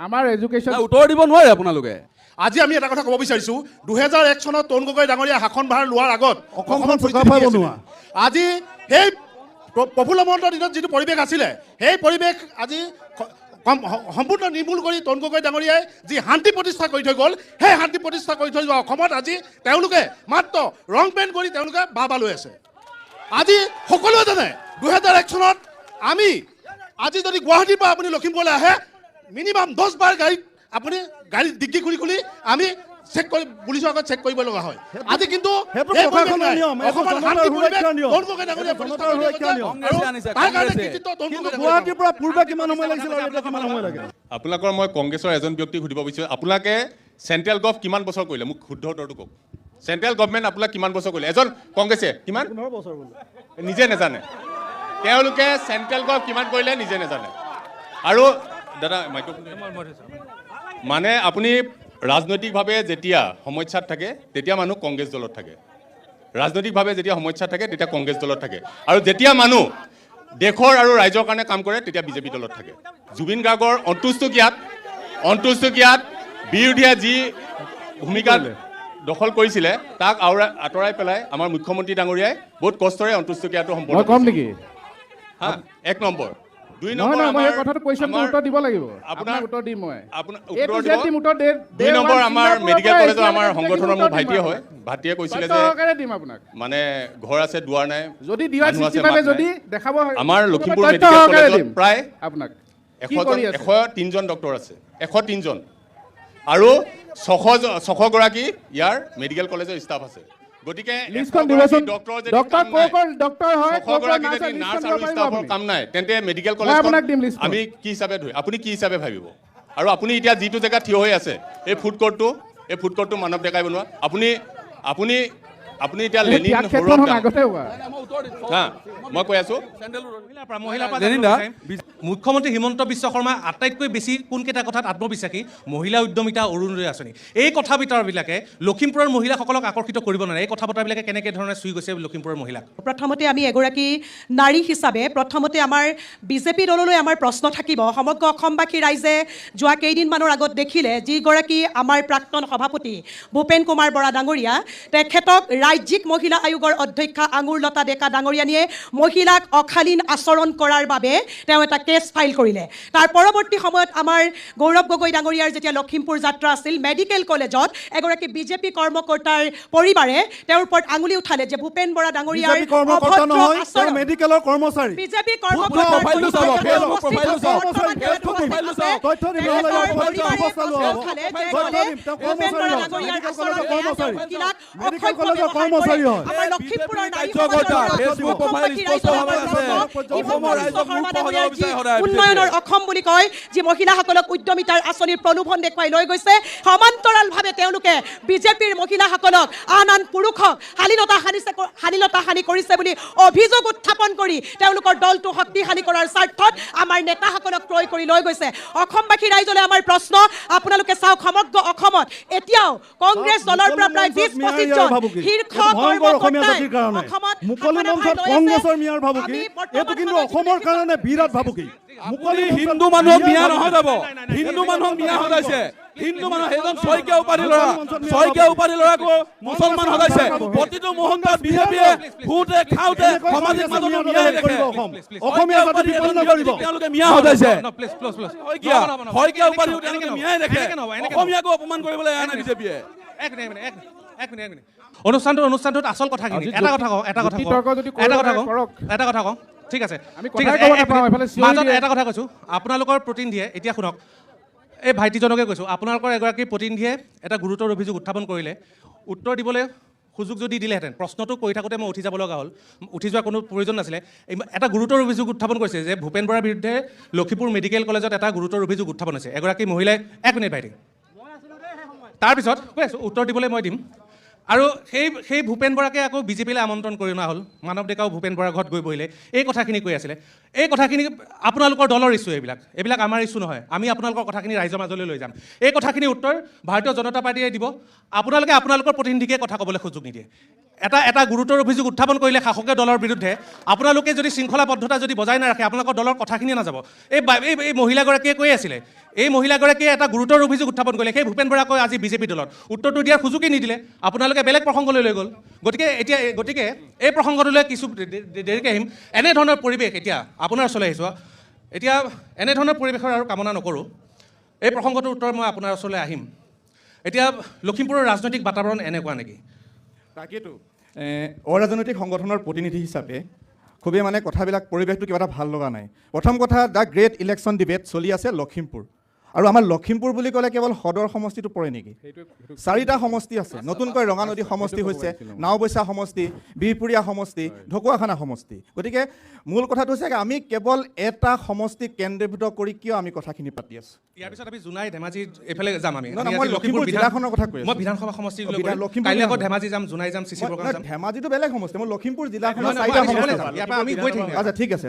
আমাৰ এডুকেশ্যন উত্তৰ দিব নোৱাৰে আপোনালোকে। আজি আমি এটা কথা ক'ব বিচাৰিছোঁ, 2001 চনত তৰুণ গগৈ ডাঙৰীয়া শাসন ভাৰ লোৱাৰ আগত অসমখন চুকাফা বনোৱা, আজি সেই প্ৰফুল্ল মহন্তৰ দিনত যিটো পৰিৱেশ আছিলে, সেই পৰিৱেশ আজি সম্পূৰ্ণ নিৰ্মূল কৰি তৰুণ গগৈ ডাঙৰীয়াই যি শান্তি প্ৰতিষ্ঠা কৰি থৈ গ'ল, সেই শান্তি প্ৰতিষ্ঠা কৰি থৈ যোৱা অসমত আজি তেওঁলোকে মাত্ৰ ৰং পেইণ্ট কৰি তেওঁলোকে বাহ লৈ আছে। আজি সকলোৱে জানে 2001 চনত আমি আজি যদি গুৱাহাটীৰ পৰা আপুনি লখিমপুৰলৈ আহে, মিনিমাম 10 বাৰ আপুনি গাড়ীত ডিগ্ৰী খুলি আমি চেক কৰি পুলিচৰ আগত চেক কৰিব লগা হয়। আজি কিন্তু গুৱাহাটীৰ পৰা পূৰ্বে কিমান সময় লাগিছিল আৰু এতিয়া কিমান সময় লাগে? আপোনালোকৰ মই কংগ্ৰেছৰ এজন ব্যক্তিক সুধিব বিচাৰিছোঁ, আপোনালোকে চেণ্ট্ৰেল গভ কিমান বছৰ কৰিলে? মোক শুদ্ধ উত্তৰটো কওক। চেণ্ট্ৰেল গভমেণ্ট আপোনাক কিমান বছৰ কৰিলে? এজন কংগ্ৰেছে কিমান নিজে নাজানে, তেওঁলোকে চেণ্ট্ৰেল গভ কিমান কৰিলে নিজে নাজানে। আৰু দাদা মানে আপুনি ৰাজনৈতিকভাৱে যেতিয়া সমস্যাত থাকে তেতিয়া মানুহ কংগ্ৰেছ দলত থাকে, ৰাজনৈতিকভাৱে যেতিয়া সমস্যাত থাকে তেতিয়া কংগ্ৰেছ দলত থাকে, আৰু যেতিয়া মানুহ দেশৰ আৰু ৰাইজৰ কাৰণে কাম কৰে তেতিয়া বিজেপি দলত থাকে। জুবিন গাৰ্গৰ 29 টকীয়াত বিৰোধীয়ে যি ভূমিকা দখল কৰিছিলে তাক আঁতৰাই পেলাই আমাৰ মুখ্যমন্ত্ৰী ডাঙৰীয়াই বহুত কষ্টৰে 29 টকীয়াটো সম্পূৰ্ণ কম নেকি? হা, 1 নম্বৰ। 2 নম্বৰ আমাৰ মেডিকেল কলেজৰ আমাৰ সংগঠনৰ মোৰ ভাইটিয়ে হয়, ভাইটিয়ে কৈছিলে যে মানে ঘৰ আছে দুৱাৰ নাই, যদি আমাৰ লখিমপুৰ মেডিকেল কলেজত প্ৰায় 103জন ডক্টৰ আছে, 103জন, আৰু 600 গৰাকী ইয়াৰ মেডিকেল কলেজৰ ষ্টাফ আছে। গতিকে কাম নাই তেন্তে মেডিকেল কলেজ আমি কি হিচাপে ধৰি আপুনি কি হিচাপে ভাবিব? আৰু আপুনি এতিয়া যিটো জেগাত থিয় হৈ আছে এই ফুড কোৰ্টটো মানৱ ডেকাই বনোৱা আপুনি এতিয়া লেনিন ত্যাগ ক্ষেত্ৰখন আগতে হোৱা হা মই কৈ আছোঁ মহিলাৰ পৰা জানিব বিচাৰিম। মুখ্যমন্ত্ৰী হিমন্ত বিশ্ব শৰ্মা আটাইতকৈ বেছি কোনকেইটা কথাত আত্মবিশ্বাসী? মহিলা উদ্যমিতা, অৰুণোদয় আঁচনি। এই কথা বতৰাবিলাকে লখিমপুৰৰ মহিলাসকলক আকৰ্ষিত কৰিব নোৱাৰে। এই কথা বতৰাবিলাকে কেনেকৈ ধৰণে চুই গৈছে লখিমপুৰৰ মহিলাক? প্ৰথমতে আমি এগৰাকী নাৰী হিচাপে প্ৰথমতে আমাৰ বিজেপি দললৈ আমাৰ প্ৰশ্ন থাকিব। সমগ্ৰ অসমবাসী ৰাইজে যোৱা কেইদিনমানৰ আগত দেখিলে যিগৰাকী আমাৰ প্ৰাক্তন সভাপতি ভূপেন কুমাৰ বৰা ডাঙৰীয়া, তেখেতক ৰাজ্যিক মহিলা আয়োগৰ অধ্যক্ষা আঙুৰলতা ডেকা ডাঙৰীয়ানীয়ে মহিলাক অশালীন আচৰণ কৰাৰ বাবে তেওঁ এটা কেছ ফাইল কৰিলে। তাৰ পৰৱৰ্তী সময়ত আমাৰ গৌৰৱ গগৈ ডাঙৰীয়াৰ যেতিয়া লখিমপুৰ যাত্ৰা আছিল, মেডিকেল কলেজত এগৰাকী বিজেপি কৰ্মকৰ্তাৰ পৰিবাৰে তেওঁৰ ওপৰত আঙুলি উঠালে যে ভূপেন বৰা ডাঙৰীয়াৰ কৰ্মকৰ্তা নহয়, তেওঁ মেডিকেলৰ কৰ্মচাৰী। বিজেপি উন্নয়নৰ অসম বুলি কয়, যি মহিলাসকলক উদ্যমিতাৰ আঁচনিৰ প্ৰলোভন দেখুৱাই লৈ গৈছে। সমান্তৰালভাৱে তেওঁলোকে বিজেপিৰ মহিলাসকলক আন পুৰুষক শালীনতা হানি কৰিছে বুলি অভিযোগ উত্থাপন কৰি তেওঁলোকৰ দলটো শক্তিশালী কৰাৰ স্বাৰ্থত আমাৰ নেতাসকলক ক্ৰয় কৰি লৈ গৈছে। অসমবাসী ৰাইজলৈ আমাৰ প্ৰশ্ন, আপোনালোকে চাওক সমগ্ৰ অসমত এতিয়াও কংগ্ৰেছ দলৰ পৰা প্ৰায় 20-25 জন শীৰ্ষ কৰ্মকৰ্তাই অসমত মুকলি মঞ্চত কংগ্ৰেছৰ মিয়াৰ ভাবুকি, এইটো কিন্তু অসমৰ কাৰণে বিৰাট ভাবুকি। মুকলি হিন্দু মানুহক মিয়া নহয় যাব, হিন্দু মানুহক মিয়া সজাইছে। হিন্দু মানুহ সেইজন ছয়কীয়া উপাধি ল'ৰাকো মুছলমান সজাইছে। প্ৰতিটো মুহূৰ্তত বিজেপিয়ে ফুটে খাওঁতে সামাজিক মাজত মিয়াই দেখে। অসমীয়া জাতি বিপন্ন কৰিব। তেওঁলোকে মিয়া সজাইছে। শইকীয়া উপাধিও তেওঁলোকে মিয়াই দেখে। অসমীয়াকো অপমান কৰিবলৈ এৰা নাই বিজেপিয়ে। এক মিনিট। অনুষ্ঠানটোত আচল কথাখিনি এটা কথা কওঁ। ঠিক আছে, মাজত এটা কথা কৈছোঁ। আপোনালোকৰ প্ৰতিনিধিয়ে এতিয়া শুনক, এই ভাইটিজনকে কৈছোঁ, আপোনালোকৰ এগৰাকী প্ৰতিনিধিয়ে এটা গুৰুতৰ অভিযোগ উত্থাপন কৰিলে, উত্তৰ দিবলৈ সুযোগ যদি দিলেহেঁতেন, প্ৰশ্নটো কৰি থাকোঁতে মই উঠি যাব লগা হ'ল, উঠি যোৱাৰ কোনো প্ৰয়োজন নাছিলে। এটা গুৰুতৰ অভিযোগ উত্থাপন কৰিছে যে ভূপেন বৰাৰ বিৰুদ্ধে লখিমপুৰ মেডিকেল কলেজত এটা গুৰুতৰ অভিযোগ উত্থাপন হৈছে। এগৰাকী মহিলাই, এক মিনিট ভাইটি, তাৰপিছত কৈ আছোঁ, উত্তৰ দিবলৈ মই দিম। আৰু সেই ভূপেন বৰাকে আকৌ বিজেপিলৈ আমন্ত্ৰণ কৰি অনা হ'ল। মানৱ ডেকাও ভূপেন বৰাৰ ঘৰত গৈ বহিলে, এই কথাখিনি কৈ আছিলে। এই কথাখিনি আপোনালোকৰ দলৰ ইছ্যু, এইবিলাক আমাৰ ইছ্যু নহয়। আমি আপোনালোকৰ কথাখিনি ৰাইজৰ মাজলৈ লৈ যাম। এই কথাখিনি উত্তৰ ভাৰতীয় জনতা পাৰ্টীয়ে দিব। আপোনালোকে আপোনালোকৰ প্ৰতিনিধিকে কথা ক'বলৈ সুযোগ নিদিয়ে। এটা গুৰুতৰ অভিযোগ উত্থাপন কৰিলে শাসকীয় দলৰ বিৰুদ্ধে, আপোনালোকে যদি শৃংখলাবদ্ধতা যদি বজাই নাৰাখে, আপোনালোকৰ দলৰ কথাখিনিয়ে নাযাব। এই মহিলাগৰাকীয়ে কৈ আছিলে, এই মহিলাগৰাকীয়ে এটা গুৰুতৰ অভিযোগ উত্থাপন কৰিলে, সেই ভূপেন বৰাকৈ আজি বিজেপি দলত উত্তৰটো দিয়াৰ সুযোগেই নিদিলে। আপোনালোকে বেলেগ প্ৰসংগলৈ লৈ গ'ল। গতিকে এই প্ৰসংগটোলৈ কিছু দেৰিকৈ আহিম। এনেধৰণৰ পৰিৱেশ এতিয়া আপোনাৰ ওচৰলৈ আহিছোঁ। এতিয়া এনেধৰণৰ পৰিৱেশৰ আৰু কামনা নকৰোঁ। এই প্ৰসংগটোৰ উত্তৰ মই আপোনাৰ ওচৰলৈ আহিম। এতিয়া লখিমপুৰৰ ৰাজনৈতিক বাতাবৰণ এনেকুৱা নেকি? তাকেতো অৰাজনৈতিক সংগঠনৰ প্ৰতিনিধি হিচাপে খুবেই কথাবিলাক পৰিৱেশটো কিবা এটা ভাল লগা নাই। প্ৰথম কথা, দ্য গ্ৰেট ইলেকশ্যন ডিবেট চলি আছে লখিমপুৰ। আৰু আমাৰ লখিমপুৰ বুলি ক'লে কেৱল সদৰ সমষ্টিটো পৰে নেকি? 4টা সমষ্টি আছে। নতুনকৈ ৰঙানদী সমষ্টি হৈছে, নাওবৈচা সমষ্টি, বিহপুৰীয়া সমষ্টি, ঢকুৱাখানা সমষ্টি। গতিকে মূল কথাটো হৈছে আমি কেৱল এটা সমষ্টিক কেন্দ্ৰীভূত কৰি কিয় আমি কথাখিনি পাতি আছোঁ। ইয়াৰ পিছত আমি জোনাই ধেমাজি এইফালে যাম। মই লখিমপুৰ জিলাখনৰ কথা কৈ আছোঁ। মই বিধানসভা সমষ্টি কাইলৈ আকৌ ধেমাজি যাম, জোনাই যাম, চিচি প্ৰগ্ৰাম যাম। ধেমাজিটো বেলেগ সমষ্টি, মই লখিমপুৰ জিলাখনৰ আচ্ছা ঠিক আছে।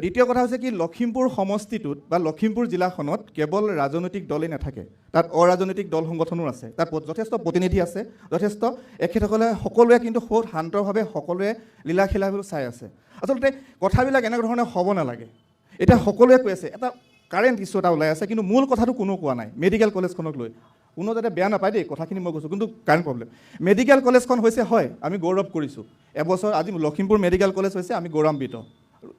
দ্বিতীয় কথা হৈছে কি, লখিমপুৰ সমষ্টিটোত বা লখিমপুৰ জিলাখনত কেৱল ৰাজনৈতিক দলেই নাথাকে, তাত অৰাজনৈতিক দল সংগঠনো আছে। তাত যথেষ্ট প্ৰতিনিধি আছে, যথেষ্ট এখেতসকলে সকলোৱে কিন্তু খুব শান্তভাৱে সকলোৱে লীলাখিলাবোৰ চাই আছে। আচলতে কথাবিলাক এনেধৰণে হ'ব নালাগে। এতিয়া সকলোৱে কৈ আছে, এটা কাৰেণ্ট ইছ্যু এটা ওলাই আছে, কিন্তু মূল কথাটো কোনো কোৱা নাই মেডিকেল কলেজখনক লৈ। কোনো যাতে বেয়া নাপায় দেই, কথাখিনি মই কৈছোঁ, কিন্তু কাৰেণ্ট প্ৰব্লেম। মেডিকেল কলেজখন হৈছে, হয় আমি গৌৰৱ কৰিছোঁ, এবছৰ আজি লখিমপুৰ মেডিকেল কলেজ হৈছে, আমি গৌৰৱান্বিত।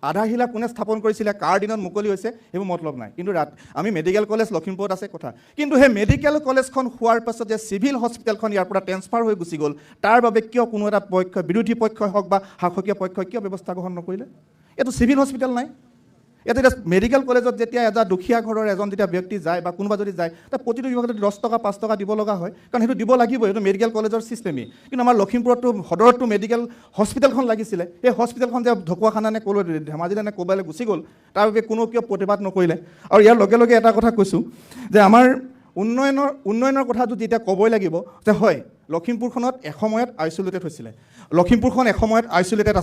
আধাৰশিলা কোনে স্থাপন কৰিছিলে, কাৰ দিনত মুকলি হৈছে, সেইবোৰ মতলব নাই। কিন্তু আমি মেডিকেল কলেজ লখিমপুৰত আছে কথা। কিন্তু সেই মেডিকেল কলেজখন হোৱাৰ পাছত যে চিভিল হস্পিটেলখন ইয়াৰ পৰা ট্ৰেন্সফাৰ হৈ গুচি গ'ল, তাৰ বাবে কিয় কোনো এটা পক্ষ, বিৰোধী পক্ষই হওক বা শাসকীয় পক্ষই কিয় ব্যৱস্থা গ্ৰহণ নকৰিলে? এইটো চিভিল হস্পিটেল নাই, ইয়াত এতিয়া মেডিকেল কলেজত যেতিয়া এটা দুখীয়া ঘৰৰ এজন যেতিয়া ব্যক্তি যায় বা কোনোবা যদি যায় তাত প্ৰতিটো বিভাগতে 10 টকা 5 টকা দিব লগা হয়, কাৰণ সেইটো দিব লাগিবই, সেইটো মেডিকেল কলেজৰ ছিষ্টেমেই। কিন্তু আমাৰ লখিমপুৰতো সদৰতো মেডিকেল হস্পিটেলখন লাগিছিলে, সেই হস্পিটেলখন যে ঢকুৱাখানা নে ক'লৈ ধেমাজিলে নে ক'ৰবালৈ গুচি গ'ল, তাৰ বাবে কোনো কিয় প্ৰতিবাদ নকৰিলে। আৰু ইয়াৰ লগে লগে এটা কথা কৈছোঁ যে আমাৰ উন্নয়নৰ কথাটো যেতিয়া ক'বই লাগিব যে হয়, লখিমপুৰখনত এসময়ত আইচলেটেড হৈছিলে, লখিমপুৰখন এসময়ত আইচলেটেড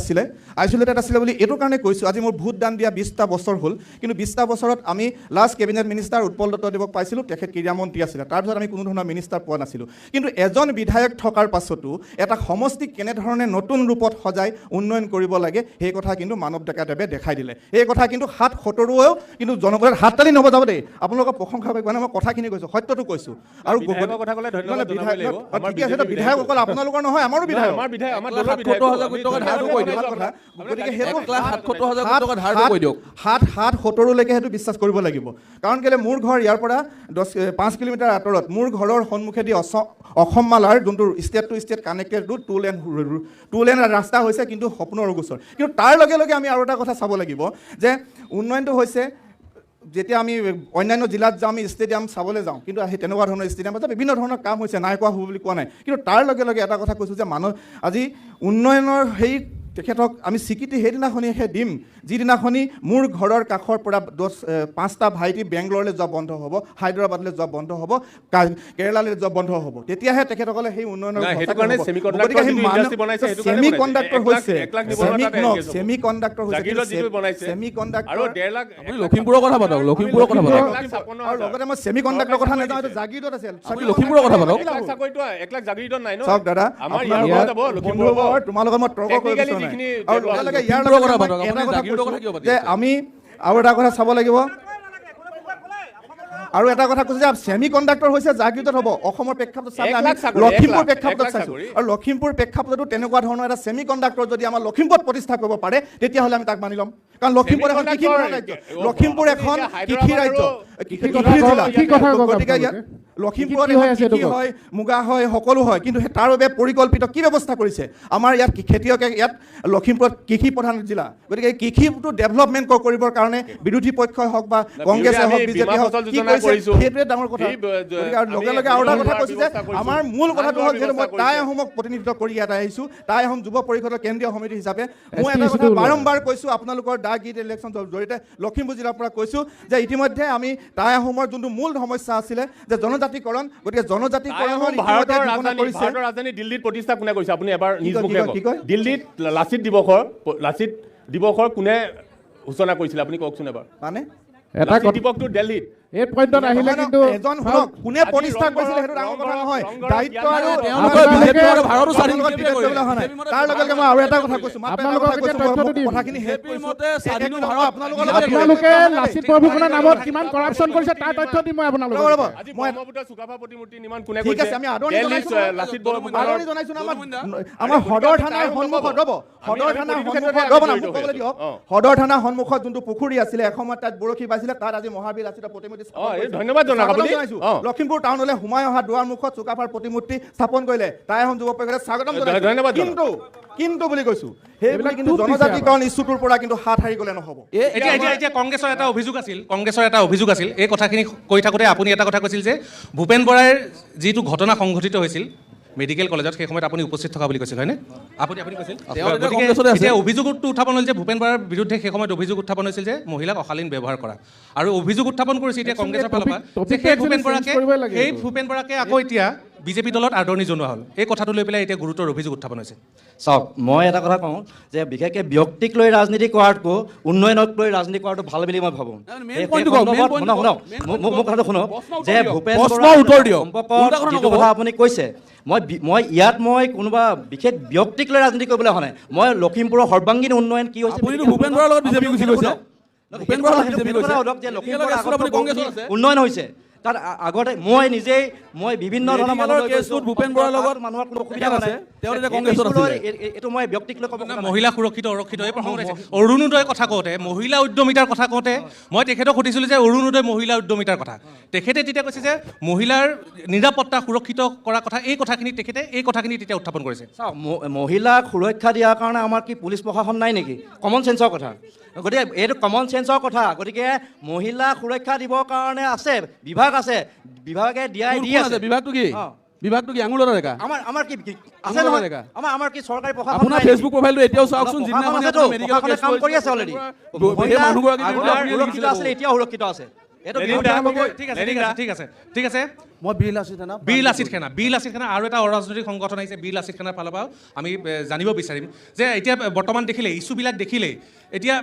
আছিলে বুলি এইটো কাৰণে কৈছোঁ। আজি মোৰ ভোটদান দিয়া 20টা বছৰ হ'ল, কিন্তু 20টা বছৰত আমি লাষ্ট কেবিনেট মিনিষ্টাৰ উৎপল দত্তদেৱক পাইছিলোঁ, তেখেত ক্ৰীড়ামন্ত্ৰী আছিলে, তাৰপিছত আমি কোনো ধৰণৰ মিনিষ্টাৰ পোৱা নাছিলোঁ। কিন্তু এজন বিধায়ক থকাৰ পাছতো এটা সমষ্টিক কেনেধৰণে নতুন ৰূপত সজাই উন্নয়ন কৰিব লাগে সেই কথা কিন্তু মানৱ ডেকাদেৱে দেখাই দিলে। এই কথা কিন্তু 7-17ও কিন্তু জনগণৰ হাত তালি নবজাব দেই, আপোনালোকৰ প্ৰশংসা কৰিব মানে মই কথাখিনি কৈছোঁ, সত্যটো কৈছোঁ। আৰু বিধায়কসকল আপোনালোকৰ নহয়, আমাৰো বিধায়ক, গতিকে সেইটো 7-17লৈকে সেইটো বিশ্বাস কৰিব লাগিব। কাৰণ কেলৈ মোৰ ঘৰ ইয়াৰ পৰা 5 কিলোমিটাৰ আঁতৰত, মোৰ ঘৰৰ সন্মুখেদি অসম মালাৰ যোনটো state to state connected route 2 lane ৰাস্তা হৈছে, কিন্তু সপোনৰ গোচৰ। কিন্তু তাৰ লগে লগে আমি আৰু এটা কথা চাব লাগিব যে উন্নয়নটো হৈছে যেতিয়া আমি অন্যান্য জিলাত যাওঁ, আমি ষ্টেডিয়াম চাবলৈ যাওঁ, কিন্তু সেই তেনেকুৱা ধৰণৰ ষ্টেডিয়াম আছে, বিভিন্ন ধৰণৰ কাম হৈছে, নাই কোৱা হ'ব বুলি কোৱা নাই। কিন্তু তাৰ লগে লগে এটা কথা কৈছোঁ যে আজি উন্নয়নৰ সেই তেখেতক আমি স্বীকৃতি সেইদিনাখনিহে দিম যিদিনাখনি মোৰ ঘৰৰ কাষৰ পৰা 5টা ভাইটি বেংগলৰলৈ যোৱা বন্ধ হ'ব, হায়দৰাবাদলৈ যোৱা বন্ধ হ'ব, কেৰেলালৈ যোৱা বন্ধ হ'ব, তেতিয়াহে তেখেতসকলে সেই উন্নয়নৰ ছেমি কণ্ডাক্টৰ হৈছে লখিমপুৰৰ কথা পাতক, লখিমপুৰৰ কথা পাতক, আৰু লগতে মই ছেমি কণ্ডাক্টৰ কথা নাযাওঁ, এইটো জাগিৰোডত আছে, লখিমপুৰৰ কথা পাতক। চাওক দাদা, তোমাৰ লগত মই তৰ্ক কৰিব বিচৰা নাই। আৰু লগে লগে ইয়াৰ লগত যে আমি আৰু এটা কথা চাব লাগিব, আৰু এটা কথা কৈছে যে ছেমি কণ্ডাক্টৰ হৈছে জাগিৰোডত হ'ব। অসমৰ প্ৰেক্ষাপটত চালে আমি লখিমপুৰ প্ৰেক্ষাপটত চাইছোঁ, আৰু লখিমপুৰ প্ৰেক্ষাপটতো তেনেকুৱা ধৰণৰ এটা ছেমি কণ্ডাক্টৰ যদি আমাৰ লখিমপুৰত প্ৰতিষ্ঠা কৰিব পাৰে, তেতিয়াহ'লে আমি তাক মানি ল'ম। কাৰণ লখিমপুৰ এখন কৃষি ৰাজ্য, লখিমপুৰ এখন কৃষি ৰাজ্য, কৃষি জিলা, গতিকে ইয়াত লখিমপুৰত কৃষি হয়, মুগা হয়, সকলো হয়, কিন্তু তাৰ বাবে পৰিকল্পিত কি ব্যৱস্থা কৰিছে? আমাৰ ইয়াত খেতিয়কে ইয়াত লখিমপুৰত কৃষি প্ৰধান জিলা, গতিকে এই কৃষিটো ডেভেলপমেণ্ট কৰিবৰ কাৰণে বিৰোধী পক্ষই হওক বা কংগ্ৰেছে হওক, বিজেপি হওক, কি কৰিছে সেইটোৱে ডাঙৰ কথা। গতিকে আৰু লগে লগে আৰু এটা কথা কৈছোঁ যে আমাৰ মূল কথাটো হ'ল, যিহেতু মই টাই আহোমক প্ৰতিনিধিত্ব কৰি ইয়াত আহিছোঁ, টাই আহোম যুৱ পৰিষদৰ কেন্দ্ৰীয় সমিতি হিচাপে মই এটা কথা বাৰম্বাৰ কৈছোঁ, আপোনালোকৰ দা গীত ইলেকশ্যন জৰিয়তে লখিমপুৰ জিলাৰ পৰা কৈছোঁ যে ইতিমধ্যে আমি টাই আহোমৰ যোনটো মূল সমস্যা আছিলে যে জনজাতিকৰণ, গতিকে জনজাতিকৰণৰ ভাৰতৰ ৰাজধানী দিল্লীত প্ৰতিষ্ঠা কোনে কৰিছে? আপুনি এবাৰ নিজ মুখে কওক। দিল্লীত লাচিত দিৱসৰ কোনে সূচনা কৰিছিলে? আপুনি কওকচোন এবাৰ। মানে এটা দিৱসটো দিল্লীত এই পইণ্টত আহিলে কিন্তু এজন শুনক, কোনে প্ৰতিষ্ঠা কৰিছিলে সেইটো ডাঙৰ কথা নহয়, দায়িত্ব আৰু তাৰ লগে লগে মই আৰু এটা কথা কৈছোঁ, কথাখিনি শেষ কৰিছোঁ। আপোনালোকে লাচিত বৰফুকনৰ নামত কিমান কৰাপশ্যন কৰিছে তাৰ তথ্য দিম মই আপোনালোকক। ঠিক আছে, আমি আদৰণি জনাইছোঁ আমাৰ সদৰ থানাৰ সন্মুখত ৰ'ব, সদৰ থানাৰ সন্মুখত যোনটো পুখুৰী আছিলে, এসময়ত তাত বৰশী বাইছিলে, তাত আজি মহাবীৰ লাচিতৰ প্ৰতিমূৰ্তি ধন্যবাদ জনাওক আপুনি। লখিমপুৰ টাউনলৈ সোমাই অহা দুৱাৰ মুখত চুকাফাৰ প্ৰতিমূৰ্তি স্থাপন কৰিলে, টাই আহোম যুৱ পৰিষদে স্বাগতম জনাইছোঁ। কিন্তু বুলি কৈছোঁ, সেইবিলাক কিন্তু জনজাতিকৰণ ইছ্যুটোৰ পৰা কিন্তু হাত সাৰি গ'লে নহ'ব। এতিয়া কংগ্ৰেছৰ এটা অভিযোগ আছিল, এই কথাখিনি কৈ থাকোঁতে আপুনি এটা কথা কৈছিল যে ভূপেন বৰাৰ যিটো ঘটনা সংঘটিত হৈছিল মেডিকেল কলেজত, সেই সময়ত আপুনি উপস্থিত থকা বুলি কৈছিল, হয়নে? আপুনি কৈছিল। এতিয়া অভিযোগটো উত্থাপন হ'ল যে ভূপেন বৰাৰ বিৰুদ্ধে সেই সময়ত অভিযোগ উত্থাপন হৈছিল যে মহিলাক অশালীন ব্যৱহাৰ কৰা, আৰু অভিযোগ উত্থাপন কৰিছে এতিয়া কংগ্ৰেছৰ ফালৰ পৰা যে সেই ভূপেন বৰাকে আকৌ এতিয়া বিজেপি দলত আদৰণি জনোৱা হ'ল। এই কথাটো লৈ পেলাই এতিয়া গুৰুতৰ অভিযোগ উত্থাপন হৈছে। চাওক, মই এটা কথা কওঁ যে বিশেষকৈ ব্যক্তিক লৈ ৰাজনীতি কৰাতকৈ উন্নয়নক লৈ ৰাজনীতি কৰাটো ভাল বুলি মই ভাবোঁ। মোৰ কথাটো শুনক যে ভূপেন বৰাৰ যিটো কথা আপুনি কৈছে, মই ইয়াত কোনোবা বিশেষ ব্যক্তিক লৈ ৰাজনীতি কৰিবলৈ অহা নাই। মই লখিমপুৰৰ সৰ্বাংগীন উন্নয়ন কি হৈছে উন্নয়ন হৈছে, তাত আগতে মই নিজেই মই বিভিন্ন ধৰণৰ মেডিকেলৰ মানুহৰ কেছটোত ভূপেন বৰাৰ লগত মানুহৰ কোনো অসুবিধা হোৱা নাই তেওঁ তেতিয়া কংগ্ৰেছত আছিলে। এইটো মই ব্যক্তিক লৈ ক'ব খোজা নাই। মহিলা সুৰক্ষিত অৰক্ষিত এই প্ৰসংগত আহিছে অৰুণোদয়ৰ কথা কওঁতে মহিলা উদ্যমিতাৰ কথা কওঁতে মই তেখেতক সুধিছিলোঁ যে অৰুণোদয় মহিলা উদ্যমিতাৰ কথা তেখেতে তেতিয়া কৈছে যে মহিলাৰ নিৰাপত্তা সুৰক্ষিত কৰাৰ কথা এই কথাখিনি তেখেতে এই কথাখিনি তেতিয়া উত্থাপন কৰিছে। চাওক মহিলাক সুৰক্ষা দিয়াৰ কাৰণে আমাৰ কি পুলিচ প্ৰশাসন নাই নেকি? কমন চেঞ্চৰ কথা। গতিকে এইটো কমন চেঞ্চৰ কথা। গতিকে মহিলাক সুৰক্ষা দিবৰ কাৰণে আছে বিভাগ আছে বিভাগে দিয়াই দি আছে। বিভাগটো কি বিভাগটো কি আঙুলৰ ৰেখা আমাৰ কি আছে নহয় আমাৰ কি চৰকাৰী প্ৰশাসন আপোনাৰ নাই? ফেচবুক প্ৰফাইলটো এতিয়াও চাওকচোন প্ৰশাসনে কাম কৰি আছে অলৰেডি। সুৰক্ষিত আছে এতিয়াও সুৰক্ষিত আছে। এইটো ঠিক আছে মই বীৰ লাচিত সেনা বীৰ লাচিত সেনা আৰু এটা অৰাজনৈতিক সংগঠন আহিছে বীৰ লাচিত সেনাৰ ফালৰ পৰা আমি জানিব বিচাৰিম যে এতিয়া বৰ্তমান দেখিলে ইছ্যুবিলাক দেখিলেই এতিয়া